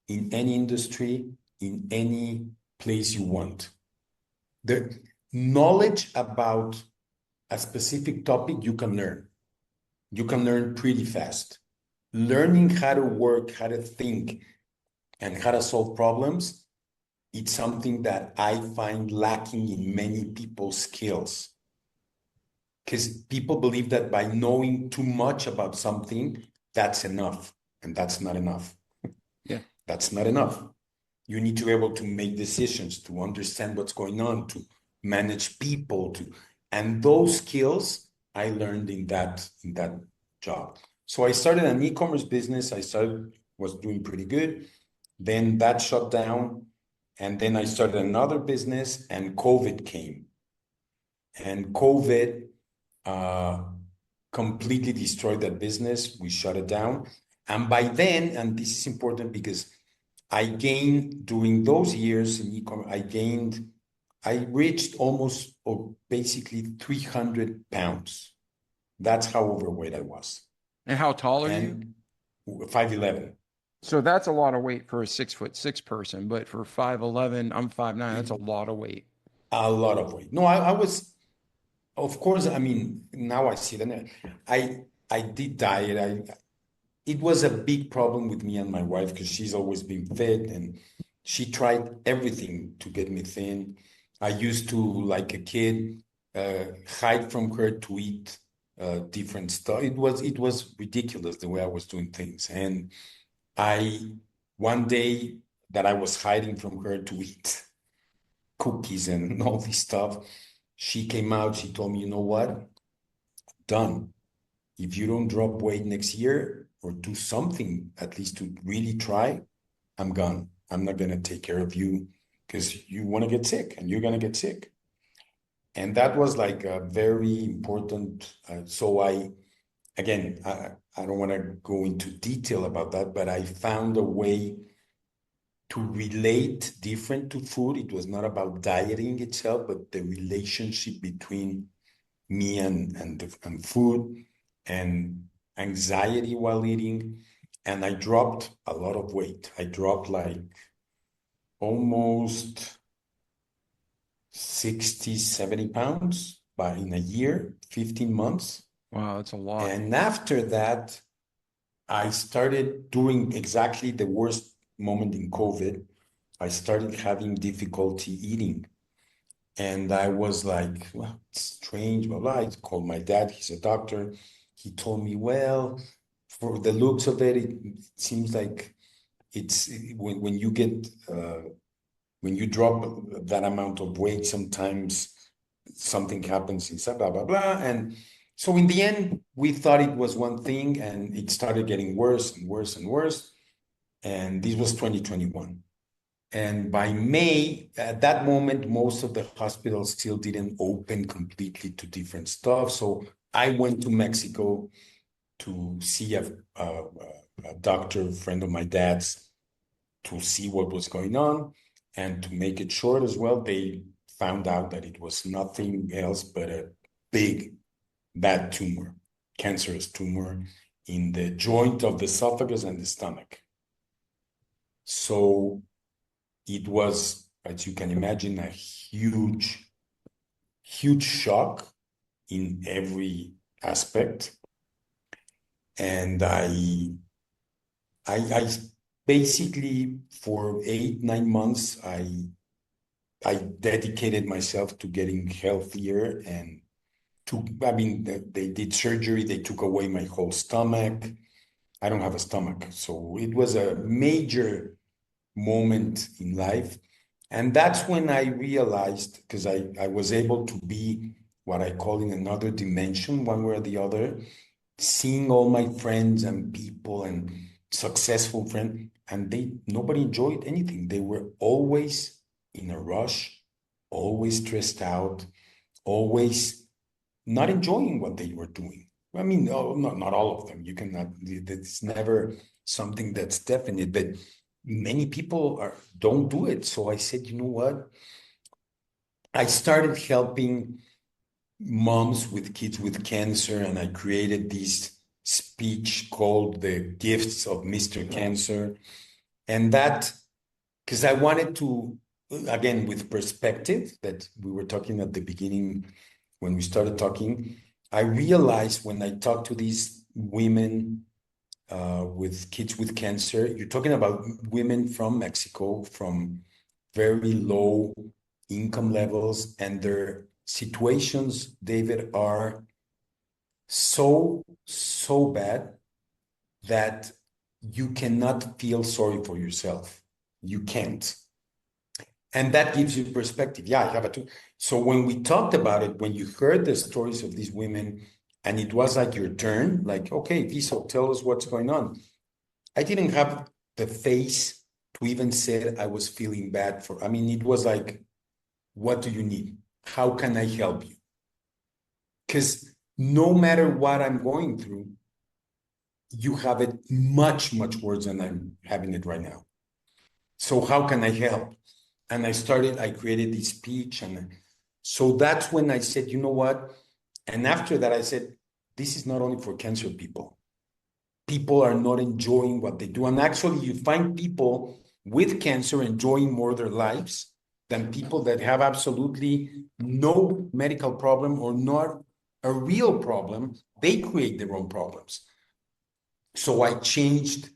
in any industry, in any place you want. The knowledge about a specific topic you can learn. You can learn pretty fast. Learning how to work, how to think, and how to solve problems, it's something that I find lacking in many people's skills. Because people believe that by knowing too much about something, that's enough. And that's not enough. Yeah. That's not enough. You need to be able to make decisions, to understand what's going on, to manage people, and those skills I learned in that job. So I started an e-commerce business. Was doing pretty good. Then that shut down. And then I started another business and COVID came. And COVID completely destroyed that business. We shut it down. And by then, and this is important because I gained during those years in e-commerce, I reached almost or basically 300 pounds. That's how overweight I was. And how tall are you? And 5'11". So that's a lot of weight for a 6'6" person, but for 5'11", I'm 5'9", that's a lot of weight. A lot of weight. No, I was, of course, I mean, now I see that I did diet. It was a big problem with me and my wife because she's always been fit and she tried everything to get me thin. I used to, like a kid, hide from her to eat different stuff. It was ridiculous the way I was doing things. And I one day that I was hiding from her to eat cookies and all this stuff, she came out, she told me, you know what? Done. If you don't drop weight next year or do something at least to really try, I'm gone. I'm not going to take care of you because you want to get sick and you're going to get sick. And that was like a very important. I don't want to go into detail about that, but I found a way to relate different to food. It was not about dieting itself, but the relationship between me and food and anxiety while eating. And I dropped a lot of weight. I dropped like almost 60, 70 pounds in a year, 15 months. Wow, that's a lot. And after that, I started doing exactly the worst moment in COVID. I started having difficulty eating. And I was like, well, it's strange, blah, blah. I called my dad, he's a doctor. He told me, well, for the looks of it, it seems like when you get, when you drop that amount of weight, sometimes something happens inside, blah, blah, blah. And so in the end, we thought it was one thing and it started getting worse and worse and worse. And this was 2021. And by May, at that moment, most of the hospitals still didn't open completely to different stuff. So I went to Mexico to see a doctor, friend of my dad's, to see what was going on. And to make it short as well, they found out that it was nothing else but a big, bad tumor, cancerous tumor in the joint of the esophagus and the stomach. So it was, as you can imagine, a huge, huge shock in every aspect. And I basically, for 8-9 months, I dedicated myself to getting healthier and they did surgery. They took away my whole stomach. I don't have a stomach. So it was a major moment in life. And that's when I realized, because I was able to be what I call in another dimension, one way or the other, seeing all my friends and people and successful friends, and nobody enjoyed anything. They were always in a rush, always stressed out, always not enjoying what they were doing. I mean, no, not all of them. You cannot, it's never something that's definite, but many people don't do it. So I said, you know what? I started helping moms with kids with cancer, and I created this speech called The Gifts of Mr. Cancer. And that, because I wanted to, again, with perspective that we were talking at the beginning when we started talking, I realized when I talked to these women with kids with cancer, you're talking about women from Mexico, from very low income levels, and their situations, David, are so bad that you cannot feel sorry for yourself. You can't. And that gives you perspective. Yeah, I have a So when we talked about it, when you heard the stories of these women, and it was like your turn, like, okay, Viso, tell us what's going on. I didn't have the face to even say I was feeling bad for, it was like, what do you need? How can I help you? Because no matter what I'm going through, you have it much, much worse than I'm having it right now. So how can I help? And I created this speech. And so that's when I said, you know what? And after that, I said, this is not only for cancer people. People are not enjoying what they do. And actually, you find people with cancer enjoying more their lives than people that have absolutely no medical problem or not a real problem. They create their own problems. So I changed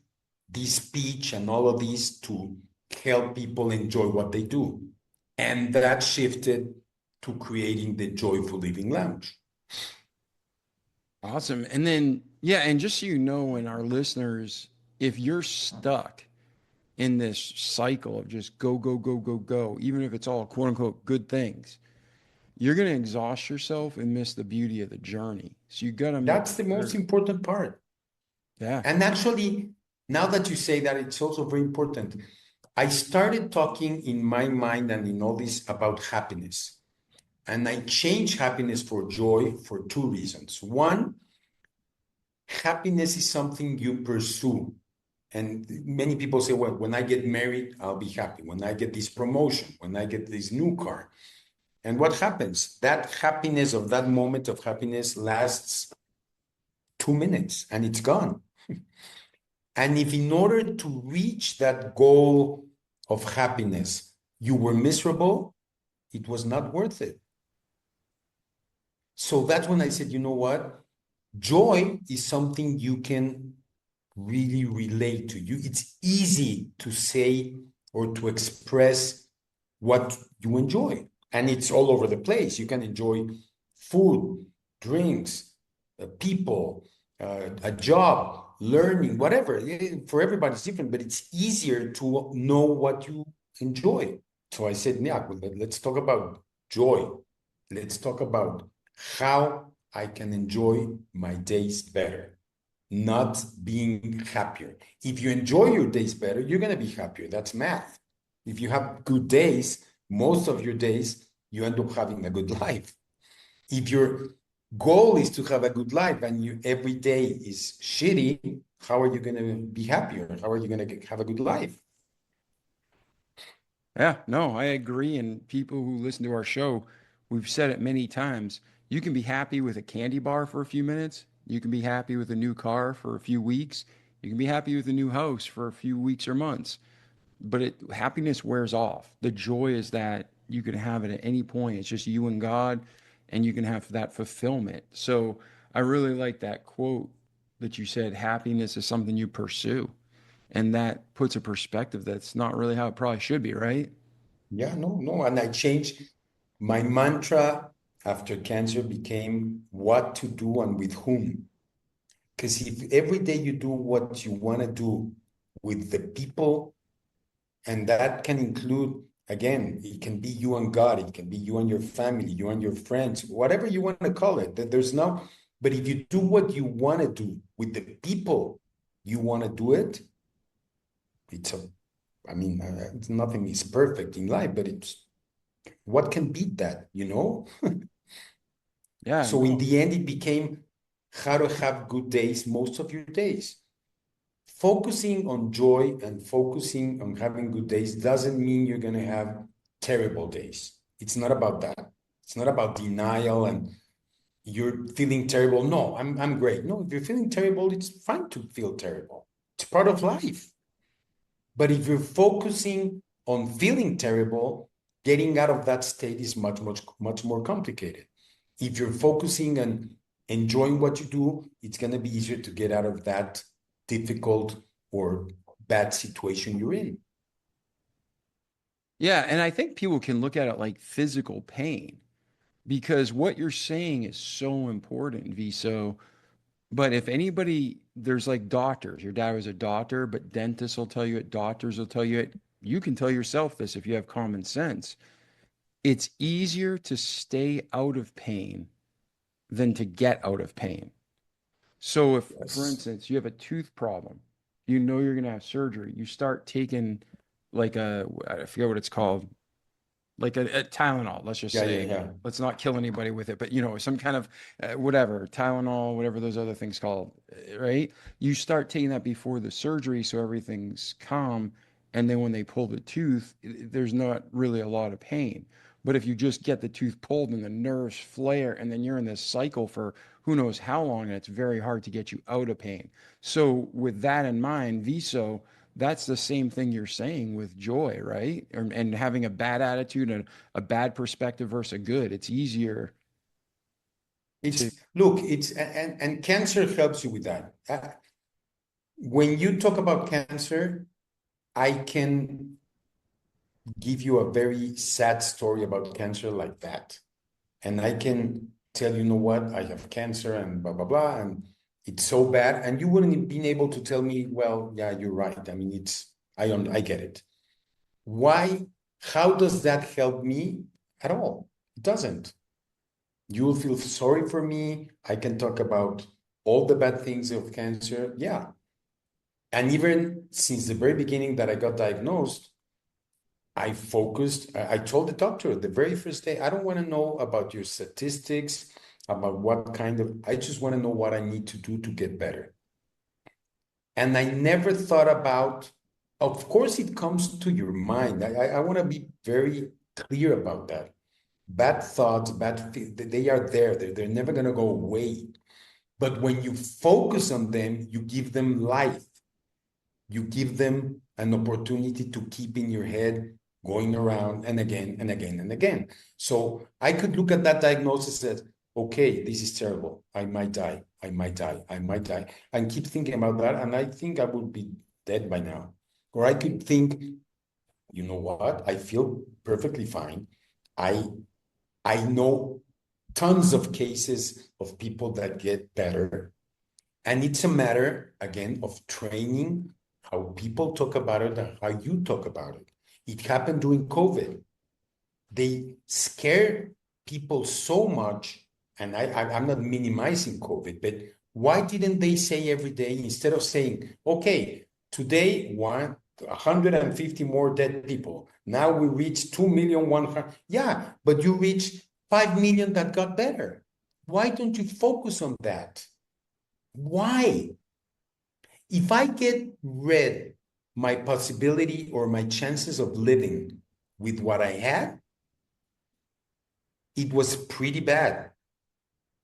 this speech and all of these to help people enjoy what they do. And that shifted to creating the Joyful Living Lounge. Awesome. And then, yeah, and just so you know, and our listeners, if you're stuck in this cycle of just go, go, go, go, go, even if it's all quote unquote good things, you're going to exhaust yourself and miss the beauty of the journey. So you got to make That's the most important part. Yeah. And actually, now that you say that, it's also very important. I started talking in my mind and in all this about happiness. And I changed happiness for joy for two reasons. One, happiness is something you pursue. And many people say, well, when I get married, I'll be happy. When I get this promotion, when I get this new car. And what happens? That happiness of that moment of happiness lasts 2 minutes and it's gone. And if in order to reach that goal of happiness, you were miserable, it was not worth it. So that's when I said, you know what? Joy is something you can really relate to. It's easy to say or to express what you enjoy. And it's all over the place. You can enjoy food, drinks, people, a job, learning, whatever. For everybody it's different, but it's easier to know what you enjoy. So I said, yeah, well, let's talk about joy. Let's talk about how I can enjoy my days better, not being happier. If you enjoy your days better, you're going to be happier. That's math. If you have good days, most of your days, you end up having a good life. If your goal is to have a good life and every day is shitty, how are you going to be happier? How are you going to have a good life? Yeah, no, I agree. And people who listen to our show, we've said it many times. You can be happy with a candy bar for a few minutes. You can be happy with a new car for a few weeks. You can be happy with a new house for a few weeks or months. But happiness wears off. The joy is that you can have it at any point. It's just you and God, and you can have that fulfillment. So I really like that quote that you said, happiness is something you pursue. And that puts a perspective that's not really how it probably should be, right? Yeah, no. And I changed my mantra after cancer became what to do and with whom. Because if every day you do what you want to do with the people, and that can include, again, it can be you and God, it can be you and your family, you and your friends, whatever you want to call it. There's no, but if you do what you want to do with the people you want to do it, nothing is perfect in life, but what can beat that, you know? Yeah. So in the end, it became how to have good days most of your days. Focusing on joy and focusing on having good days doesn't mean you're going to have terrible days. It's not about that. It's not about denial and you're feeling terrible. No, I'm great. No, if you're feeling terrible, it's fine to feel terrible. It's part of life. But if you're focusing on feeling terrible, getting out of that state is much, much, much more complicated. If you're focusing on enjoying what you do, it's going to be easier to get out of that difficult or bad situation you're in. Yeah. And I think people can look at it like physical pain because what you're saying is so important, Viso. But if anybody, there's like doctors, your dad was a doctor, but dentists will tell you it, doctors will tell you it. You can tell yourself this if you have common sense. It's easier to stay out of pain than to get out of pain. So if, for Yes. instance, you have a tooth problem, you know you're going to have surgery, you start taking like I forget what it's called, like a Tylenol, let's just say. Yeah. Let's not kill anybody with it, but some kind of whatever, Tylenol, whatever those other things called, right? You start taking that before the surgery so everything's calm. And then when they pull the tooth, there's not really a lot of pain. But if you just get the tooth pulled and the nerves flare, and then you're in this cycle for who knows how long, and it's very hard to get you out of pain. So with that in mind, Viso, that's the same thing you're saying with joy, right? And having a bad attitude and a bad perspective versus a good. It's easier to. And cancer helps you with that. When you talk about cancer, I can give you a very sad story about cancer like that. And I can tell you know what, I have cancer and blah, blah, blah. And it's so bad. And you wouldn't have been able to tell me, well, yeah, you're right. I mean, I get it. Why? How does that help me at all? It doesn't. You'll feel sorry for me. I can talk about all the bad things of cancer. Yeah. And even since the very beginning that I got diagnosed, I told the doctor the very first day, I don't want to know about your statistics, about I just want to know what I need to do to get better. And I never thought about, of course, it comes to your mind. I want to be very clear about that. Bad thoughts, they are there. They're never going to go away. But when you focus on them, you give them life. You give them an opportunity to keep in your head going around and again and again and again. So I could look at that diagnosis as, okay, this is terrible. I might die. I might die. I might die. And keep thinking about that. And I think I would be dead by now. Or I could think, you know what? I feel perfectly fine. I know tons of cases of people that get better. And it's a matter, again, of training how people talk about it and how you talk about it. It happened during COVID. They scare people so much, and I'm not minimizing COVID, but why didn't they say every day, instead of saying, okay, today 150 more dead people. Now we reached 2,100,000. Yeah, but you reached 5 million that got better. Why don't you focus on that? Why? If I get rid my possibility or my chances of living with what I had, it was pretty bad.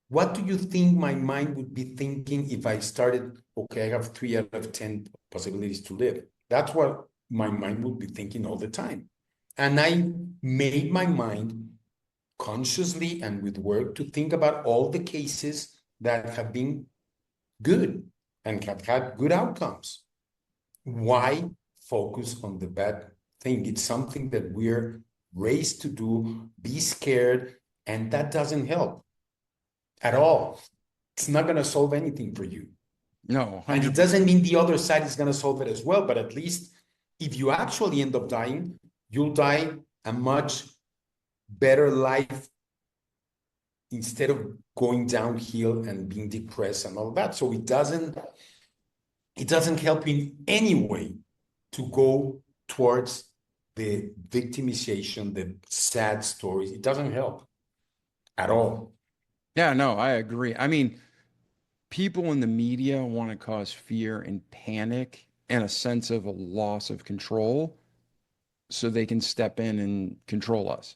What do you think my mind would be thinking if I started, okay, I have 3 out of 10 possibilities to live? That's what my mind would be thinking all the time. And I made my mind consciously and with work to think about all the cases that have been good and have had good outcomes. Why focus on the bad thing? It's something that we're raised to do, be scared, and that doesn't help at all. It's not going to solve anything for you. No, 100%. And it doesn't mean the other side is going to solve it as well, but at least if you actually end up dying, you'll die a much better life instead of going downhill and being depressed and all that. So it doesn't help in any way to go towards the victimization, the sad stories. It doesn't help at all. Yeah, no, I agree. I mean, people in the media want to cause fear and panic and a sense of a loss of control so they can step in and control us.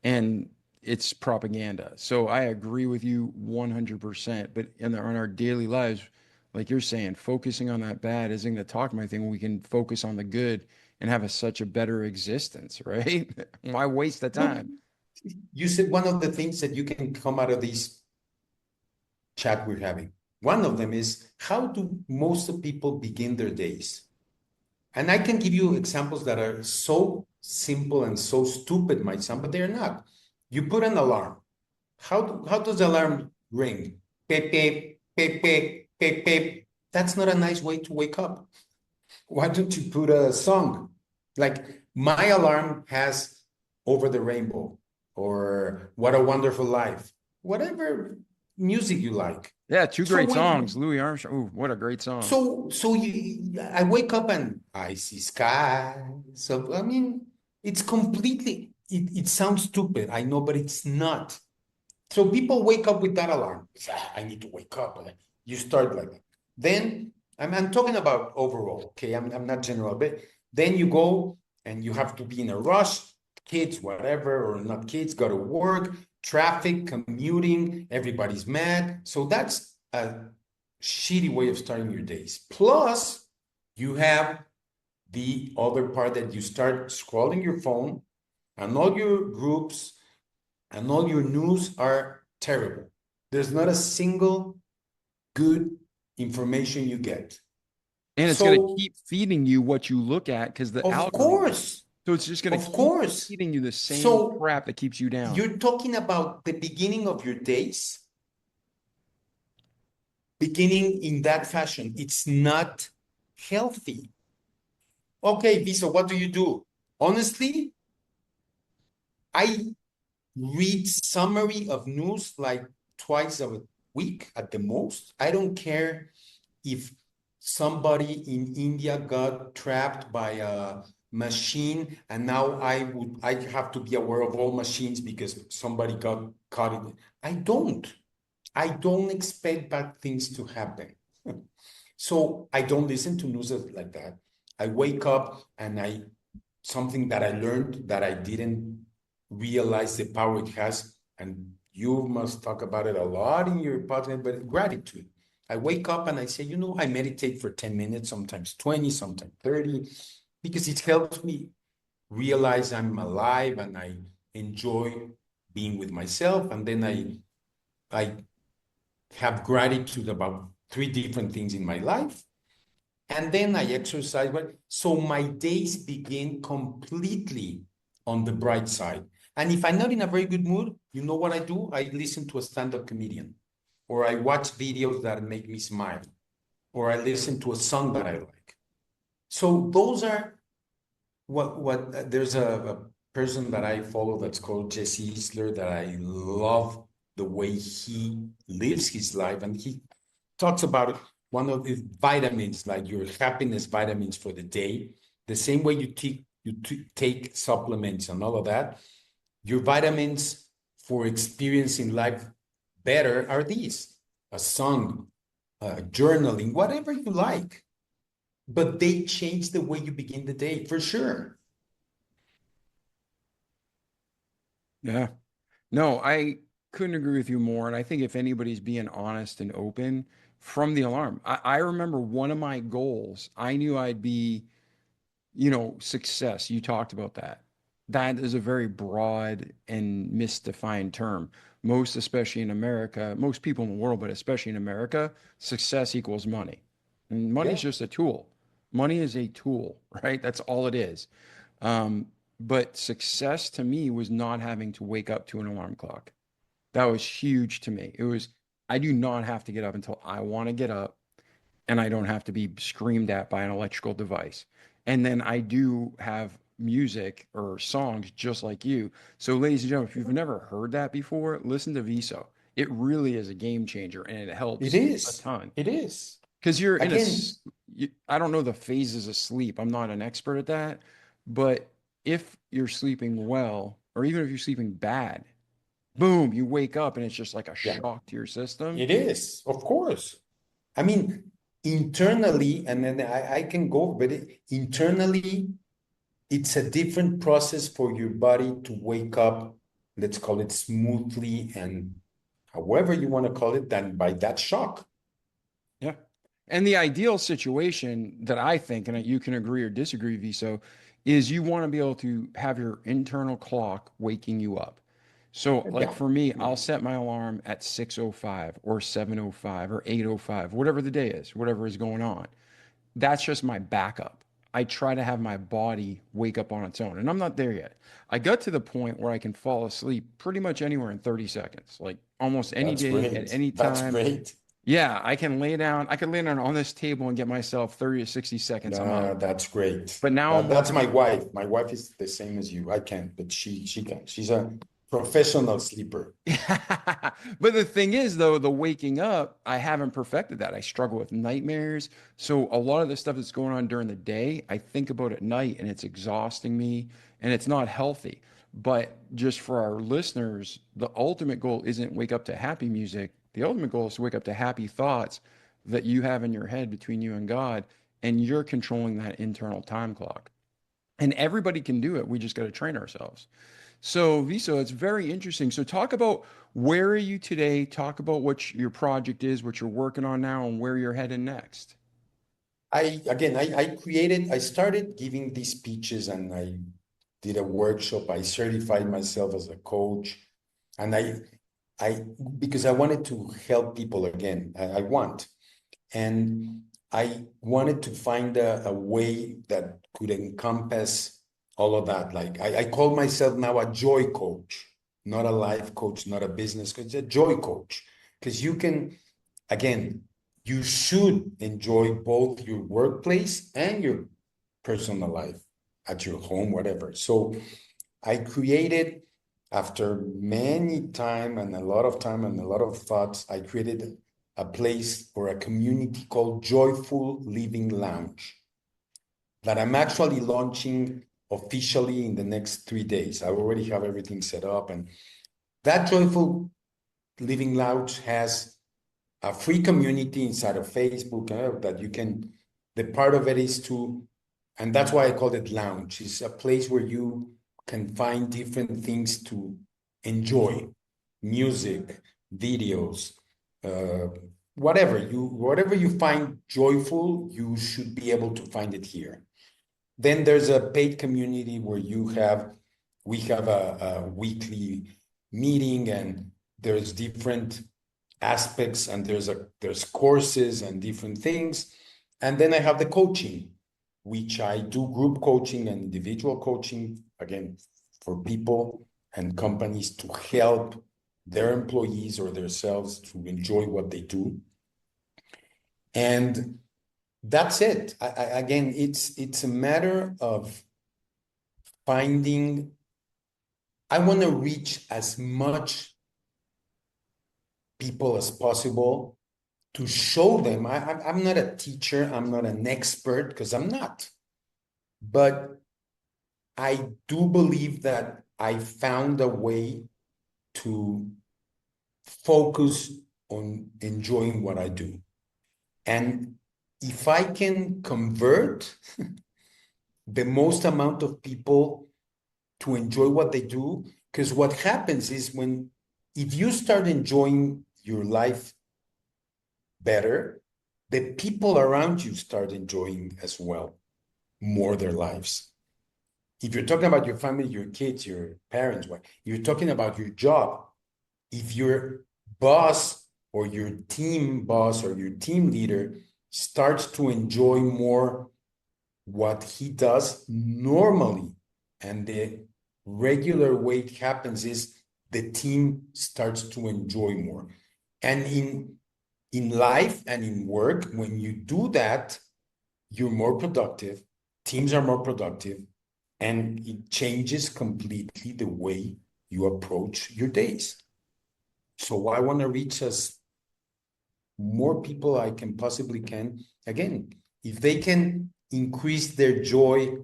And it's propaganda. So I agree with you 100%. But on our daily lives, like you're saying, focusing on that bad isn't going to talk my thing. We can focus on the good and have such a better existence, right? Why waste the time? You said one of the things that you can come out of this chat we're having. One of them is, how do most of people begin their days? And I can give you examples that are so simple and so stupid, might sound, but they're not. You put an alarm. How does the alarm ring? Beep, beep, beep, beep, beep, beep. That's not a nice way to wake up. Why don't you put a song? Like my alarm has Over the Rainbow or What a Wonderful Life, whatever music you like. Yeah, two great songs. Louis Armstrong. Ooh, what a great song. I wake up and I see sky. So, I mean, it's completely, it sounds stupid. I know, but it's not. So people wake up with that alarm. I need to wake up. You start like that. Then I'm talking about overall, okay? I'm not general, but then you go and you have to be in a rush, kids, whatever, or not kids, got to work, traffic, commuting, everybody's mad. So that's a shitty way of starting your days. Plus, you have the other part that you start scrolling your phone and all your groups and all your news are terrible. There's not a single good information you get. And it's going to So, keep feeding you what you look at because the of algorithm. course, So it's just going to of keep course. feeding you the same So crap that keeps you down. you're talking about the beginning of your days, beginning in that fashion. It's not healthy. Okay, Viso, what do you do? Honestly, I read summary of news like twice a week at the most. I don't care if somebody in India got trapped by a machine and now I have to be aware of all machines because somebody got caught in it. I don't expect bad things to happen. So I don't listen to news like that. I wake up and something that I learned that I didn't realize the power it has, and you must talk about it a lot in your podcast, but gratitude. I wake up and I say, I meditate for 10 minutes, sometimes 20, sometimes 30, because it helps me realize I'm alive and I enjoy being with myself. And then I have gratitude about 3 different things in my life. And then I exercise. So my days begin completely on the bright side. And if I'm not in a very good mood, you know what I do? I listen to a stand-up comedian, or I watch videos that make me smile, or I listen to a song that I like. So those are there's a person that I follow that's called Jesse Isler that I love the way he lives his life. And he talks about one of his vitamins, like your happiness vitamins for the day, the same way you take supplements and all of that. Your vitamins for experiencing life better are these: a song, journaling, whatever you like. But they change the way you begin the day, for sure. Yeah. No, I couldn't agree with you more. And I think if anybody's being honest and open from the alarm, I remember one of my goals, I knew I'd be, success. You talked about that. That is a very broad and misdefined term. Most, especially in America, most people in the world, but especially in America, success equals money. And money is Yeah. just a tool. Money is a tool, right? That's all it is. Um, but success to me was not having to wake up to an alarm clock. That was huge to me. I do not have to get up until I want to get up, and I don't have to be screamed at by an electrical device. And then I do have music or songs just like you. So, ladies and gentlemen, if you've never heard that before, listen to Viso. It really is a game changer, and it It helps a is. ton. It is. Because you're in Again, I don't know the phases of sleep. I'm not an expert at that. But if you're sleeping well, or even if you're sleeping bad, boom, you wake up and it's just like a yeah, shock to your system. it is, of course. I mean, internally, and then I can go, but internally, it's a different process for your body to wake up, let's call it smoothly and however you want to call it, than by that shock. Yeah. And the ideal situation that I think, and you can agree or disagree, Viso, is you want to be able to have your internal clock waking you up. So, like Yeah. for me, I'll set my alarm at 6:05 or 7:05 or 8:05, whatever the day is, whatever is going on. That's just my backup. I try to have my body wake up on its own, and I'm not there yet. I got to the point where I can fall asleep pretty much anywhere in 30 seconds, like almost any That's day at great. any That's time. great. Yeah, I can lay down. I can lay down on this table and get myself 30 to 60 seconds. I'm out. That's great. But now I'm That's working. my wife. My wife is the same as you. I can't, but she can. She's a professional sleeper. But the thing is, though, the waking up, I haven't perfected that. I struggle with nightmares. So a lot of the stuff that's going on during the day, I think about at night and it's exhausting me and it's not healthy. But just for our listeners, the ultimate goal isn't wake up to happy music. The ultimate goal is to wake up to happy thoughts that you have in your head between you and God, and you're controlling that internal time clock. And everybody can do it. We just got to train ourselves. So, Viso, it's very interesting. So, talk about where are you today? Talk about what your project is, what you're working on now, and where you're heading next. I started giving these speeches and I did a workshop. I certified myself as a coach, and because I wanted to help people again. I want, and I wanted to find a way that could encompass all of that. Like I call myself now a joy coach, not a life coach, not a business coach, a joy coach. Because you can, again, you should enjoy both your workplace and your personal life at your home, whatever. So I created, after many time and a lot of time and a lot of thoughts, I created a place or a community called Joyful Living Lounge that I'm actually launching officially in the next 3 days. I already have everything set up, and that Joyful Living Lounge has a free community inside of Facebook that you can, the part of it is to, and that's why I called it lounge. It's a place where you can find different things to enjoy, music, videos, whatever you find joyful, you should be able to find it here. Then there's a paid community where we have a weekly meeting, and there's different aspects, and there's courses and different things. And then I have the coaching, which I do group coaching and individual coaching, again, for people and companies to help their employees or themselves to enjoy what they do. And that's it. Again, it's a matter of finding, I want to reach as much people as possible to show them. I'm not a teacher, I'm not an expert, because I'm not. But I do believe that I found a way to focus on enjoying what I do. And if I can convert the most amount of people to enjoy what they do, because what happens is if you start enjoying your life better, the people around you start enjoying as well more their lives. If you're talking about your family, your kids, your parents, you're talking about your job. If your boss or your team boss or your team leader starts to enjoy more what he does normally, and the regular way it happens is the team starts to enjoy more. And in life and in work, when you do that, you're more productive, teams are more productive, and it changes completely the way you approach your days. So I want to reach as more people I can possibly can. Again, if they can increase their joy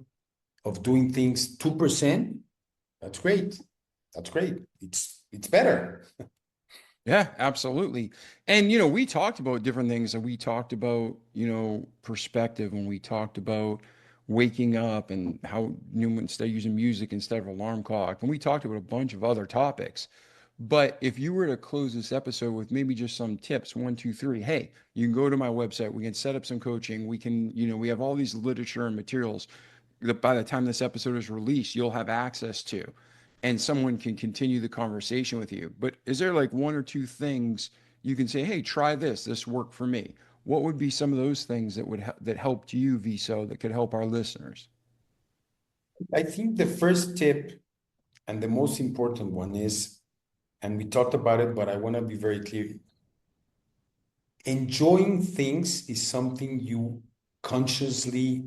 of doing things 2%, that's great. That's great. It's better. Yeah, absolutely. And, we talked about different things, and we talked about, perspective, and we talked about waking up and how instead of using music instead of alarm clock. And we talked about a bunch of other topics. But if you were to close this episode with maybe just some tips, 1, 2, 3, hey, you can go to my website, we can set up some coaching, we can, we have all these literature and materials that by the time this episode is released, you'll have access to, and someone can continue the conversation with you. But is there like 1 or 2 things you can say, hey, try this worked for me? What would be some of those things that helped you, Viso, that could help our listeners? I think the first tip and the most important one is, and we talked about it, but I want to be very clear. Enjoying things is something you consciously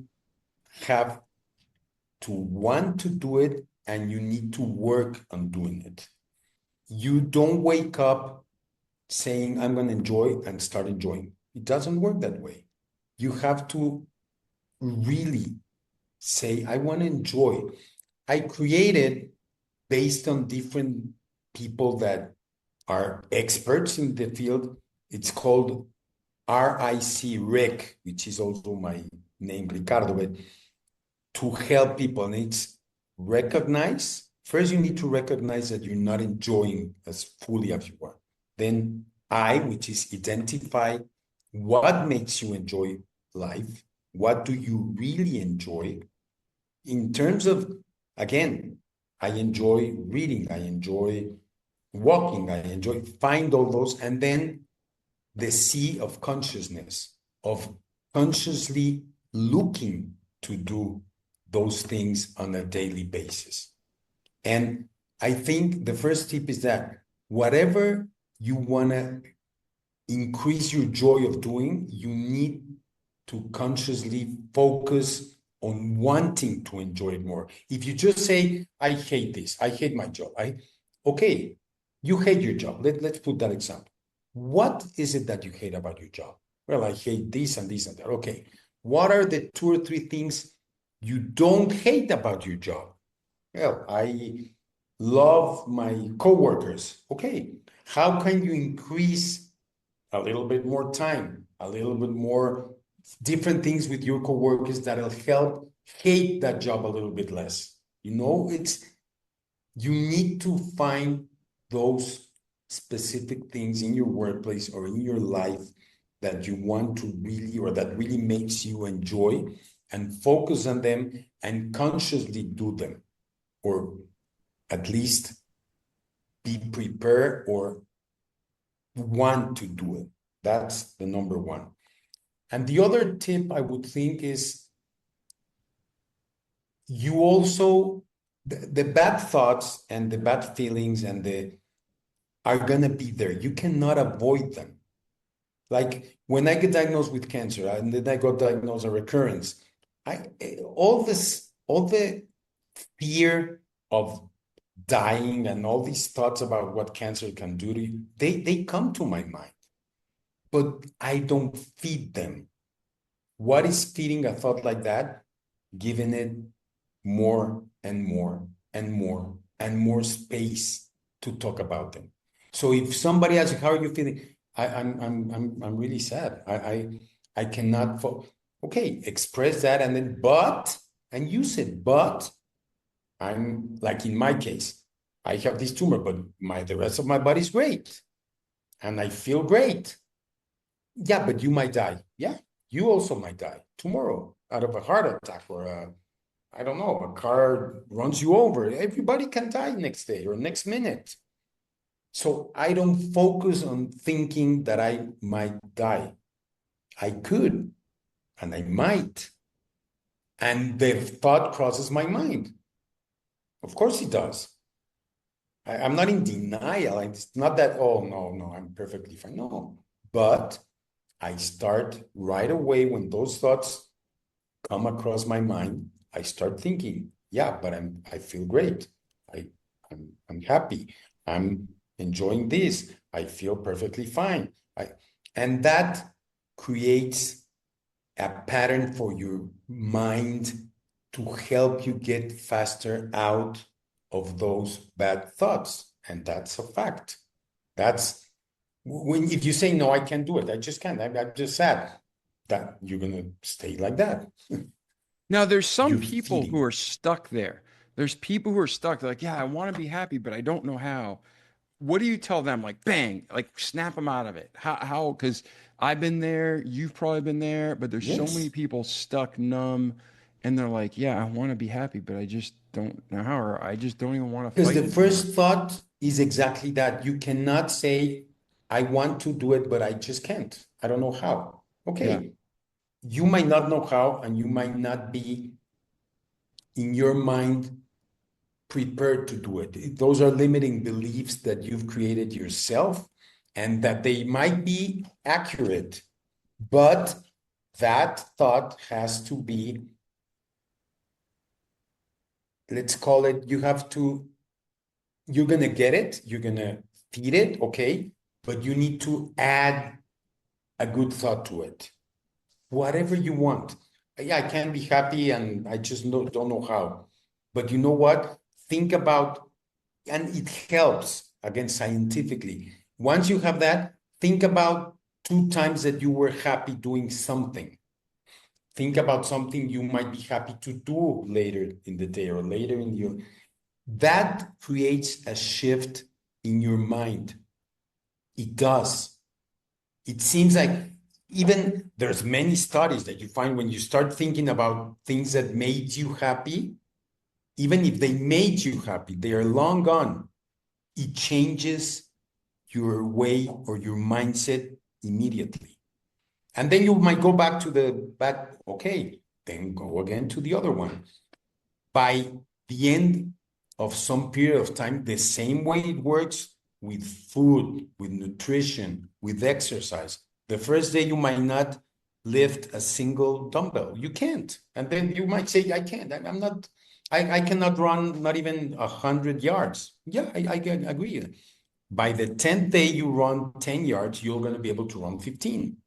have to want to do it, and you need to work on doing it. You don't wake up saying, I'm going to enjoy, and start enjoying. It doesn't work that way. You have to really say, I want to enjoy. I created, based on different people that are experts in the field, it's called RIC, which is also my name, Ricardo, but to help people. And it's recognize. First, you need to recognize that you're not enjoying as fully as you are. Then which is identify what makes you enjoy life. what do you really enjoy in terms of, again, I enjoy reading, I enjoy walking, I enjoy, find all those, and then the sea of consciousness, of consciously looking to do those things on a daily basis. And I think the first tip is that whatever you want to increase your joy of doing, you need to consciously focus on wanting to enjoy it more. If you just say, I hate this, I hate my job, okay, you hate your job. Let's put that example. What is it that you hate about your job? Well, I hate this and this and that. Okay, what are the 2 or 3 things you don't hate about your job? Well, I love my coworkers. Okay, how can you increase a little bit more time, a little bit more different things with your coworkers that'll help hate that job a little bit less? You know, you need to find those specific things in your workplace or in your life that you want to really, or that really makes you enjoy, and focus on them and consciously do them, or at least be prepared or want to do it. That's the number one. And the other tip I would think is you also, the bad thoughts and the bad feelings are gonna be there. You cannot avoid them. Like when I get diagnosed with cancer, and then I got diagnosed a recurrence, all the fear of dying and all these thoughts about what cancer can do to you, they come to my mind, but I don't feed them. What is feeding a thought like that? Giving it more and more and more and more space to talk about them. So if somebody asks, how are you feeling? I'm really sad. I cannot. Okay, express that, and then and use it. But I'm, like in my case, I have this tumor, but the rest of my body is great, and I feel great. Yeah, but you might die. Yeah, you also might die tomorrow out of a heart attack, or I don't know, a car runs you over. Everybody can die next day or next minute. So I don't focus on thinking that I might die. I could, and I might. And the thought crosses my mind. Of course it does. I'm not in denial. It's not that, oh, no, I'm perfectly fine. No. But I start right away when those thoughts come across my mind, I start thinking, yeah, but I feel great. I'm happy. I'm enjoying this. I feel perfectly fine. And that creates a pattern for your mind to help you get faster out of those bad thoughts. And that's a fact. That's if you say, no, I can't do it, I just can't, I'm just sad, that you're going to stay like that. Now, there's some You're people feeding. who are stuck there. There's people who are stuck. They're like, yeah, I want to be happy, but I don't know how. What do you tell them? Like, bang, like snap them out of it. How, because I've been there, you've probably been there, but there's so many Yes. people stuck numb, and they're like, yeah, I want to be happy, but I just don't know how, or I just don't even want to Because fight the anymore. first thought is exactly that. You cannot say, I want to do it, but I just can't. I don't know how. Yeah. Okay. You might not know how, and you might not be in your mind prepared to do it. Those are limiting beliefs that you've created yourself, and that they might be accurate, but that thought has to be, let's call it, you're going to get it, you're going to feed it, okay, but you need to add a good thought to it. Whatever you want. Yeah, I can be happy and I just don't know how. But you know what? Think about, and it helps, again, scientifically. Once you have that, think about 2 times that you were happy doing something. Think about something you might be happy to do later in the day or later in your... That creates a shift in your mind. It does. It seems like even there's many studies that you find when you start thinking about things that made you happy, even if they made you happy, they are long gone. It changes your way or your mindset immediately. And then you might go back to the bad, okay, then go again to the other one. By the end of some period of time, the same way it works with food, with nutrition, with exercise. The first day you might not lift a single dumbbell. You can't. And then you might say, I can't. I'm not, I cannot run not even 100 yards. Yeah, I agree. By the 10th day you run 10 yards, you're going to be able to run 15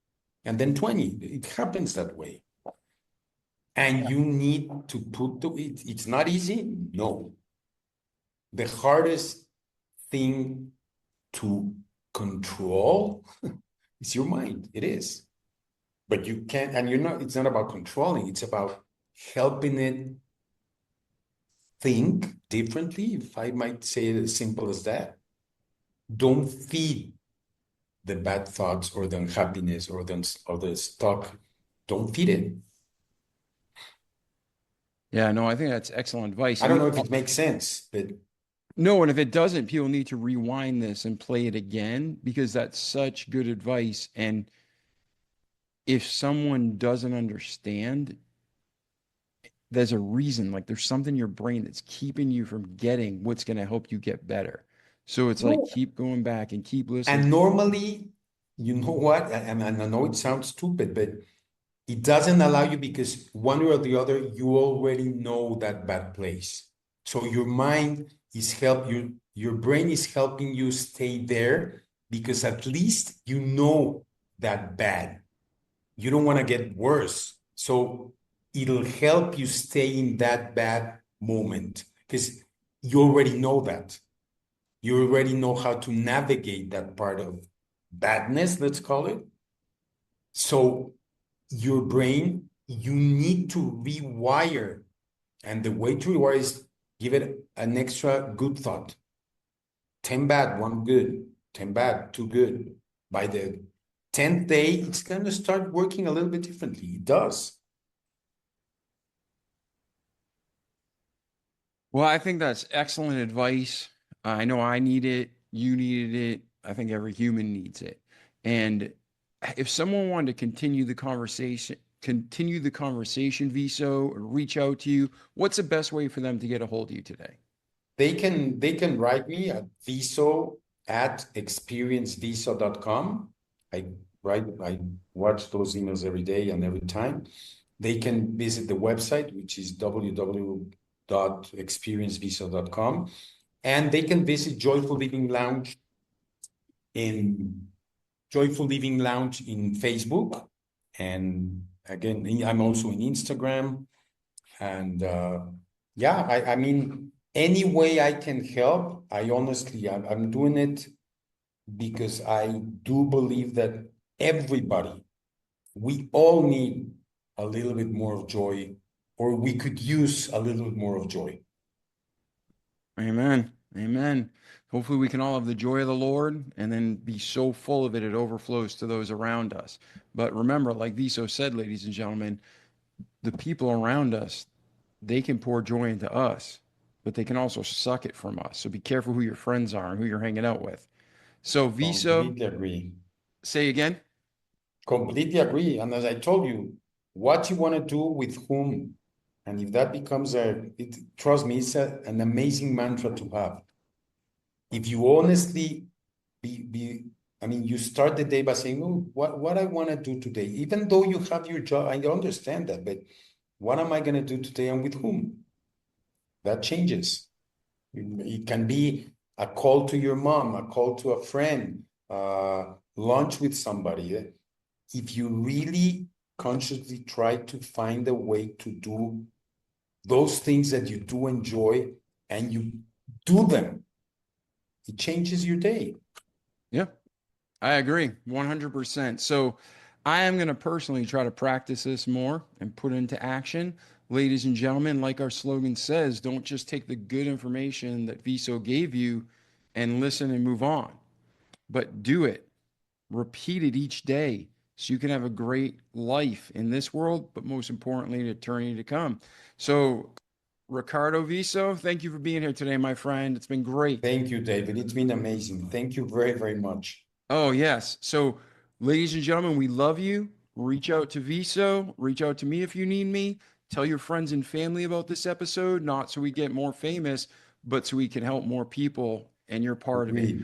and then 20. It happens that way. And you need to put it's not easy. No. The hardest thing to control is your mind. It is. But you can't, and it's not about controlling, it's about helping it think differently, if I might say it as simple as that. Don't feed the bad thoughts or the unhappiness or the stuck. Don't feed it. Yeah, no, I think that's excellent advice. I don't know if it makes sense, but no, and if it doesn't, people need to rewind this and play it again because that's such good advice. And if someone doesn't understand, there's a reason, like there's something in your brain that's keeping you from getting what's going to help you get better. So it's like keep going back and keep listening. And normally, you know what? And I know it sounds stupid, but it doesn't allow you because one way or the other, you already know that bad place. So your mind is your brain is helping you stay there because at least you know that bad. You don't want to get worse. So it'll help you stay in that bad moment because you already know that. You already know how to navigate that part of badness, let's call it. So your brain, you need to rewire. And the way to rewire is give it an extra good thought. 10 bad, 1 good. 10 bad, 2 good. By the 10th day, it's going to start working a little bit differently. It does. Well, I think that's excellent advice. I know I need it. You needed it. I think every human needs it. And if someone wanted to continue the conversation, Viso, or reach out to you, what's the best way for them to get a hold of you today? They can write me at viso@experienceviso.com. I watch those emails every day and every time. They can visit the website, which is www.experienceviso.com, and they can visit Joyful Living Lounge in Facebook. And again, I'm also in Instagram. And I mean, any way I can help, I'm doing it because I do believe that we all need a little bit more of joy, or we could use a little bit more of joy. Amen. Amen. Hopefully we can all have the joy of the Lord and then be so full of it, it overflows to those around us. But remember, like Viso said, ladies and gentlemen, the people around us, they can pour joy into us, but they can also suck it from us. So be careful who your friends are and who you're hanging out with. So Viso, Completely agree. say again. Completely agree. And as I told you, what you want to do with whom, and if that becomes trust me, it's an amazing mantra to have. If you honestly you start the day by saying, oh, what I want to do today, even though you have your job, I understand that, but what am I going to do today and with whom? That changes. It can be a call to your mom, a call to a friend, lunch with somebody. If you really consciously try to find a way to do those things that you do enjoy and you do them, it changes your day. Yeah, I agree 100%. So I am going to personally try to practice this more and put it into action. Ladies and gentlemen, like our slogan says, don't just take the good information that Viso gave you and listen and move on, but do it. Repeat it each day. so you can have a great life in this world, but most importantly, an eternity to come. So, Ricardo Viso, thank you for being here today, my friend. It's been great. Thank you, David. It's been amazing. Thank you very, very much. Oh, yes. So, ladies and gentlemen, we love you. Reach out to Viso. Reach out to me if you need me. Tell your friends and family about this episode, not so we get more famous, but so we can help more people, and you're part of it.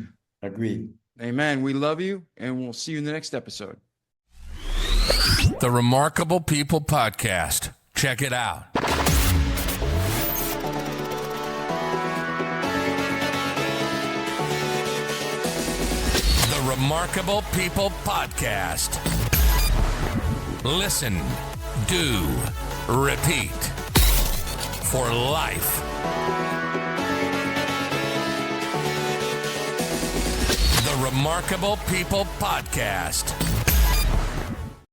Agreed. Amen. We love you, and we'll see you in the next episode. The Remarkable People Podcast. Check it out. The Remarkable People Podcast. Listen, do, repeat. For life. The Remarkable People Podcast.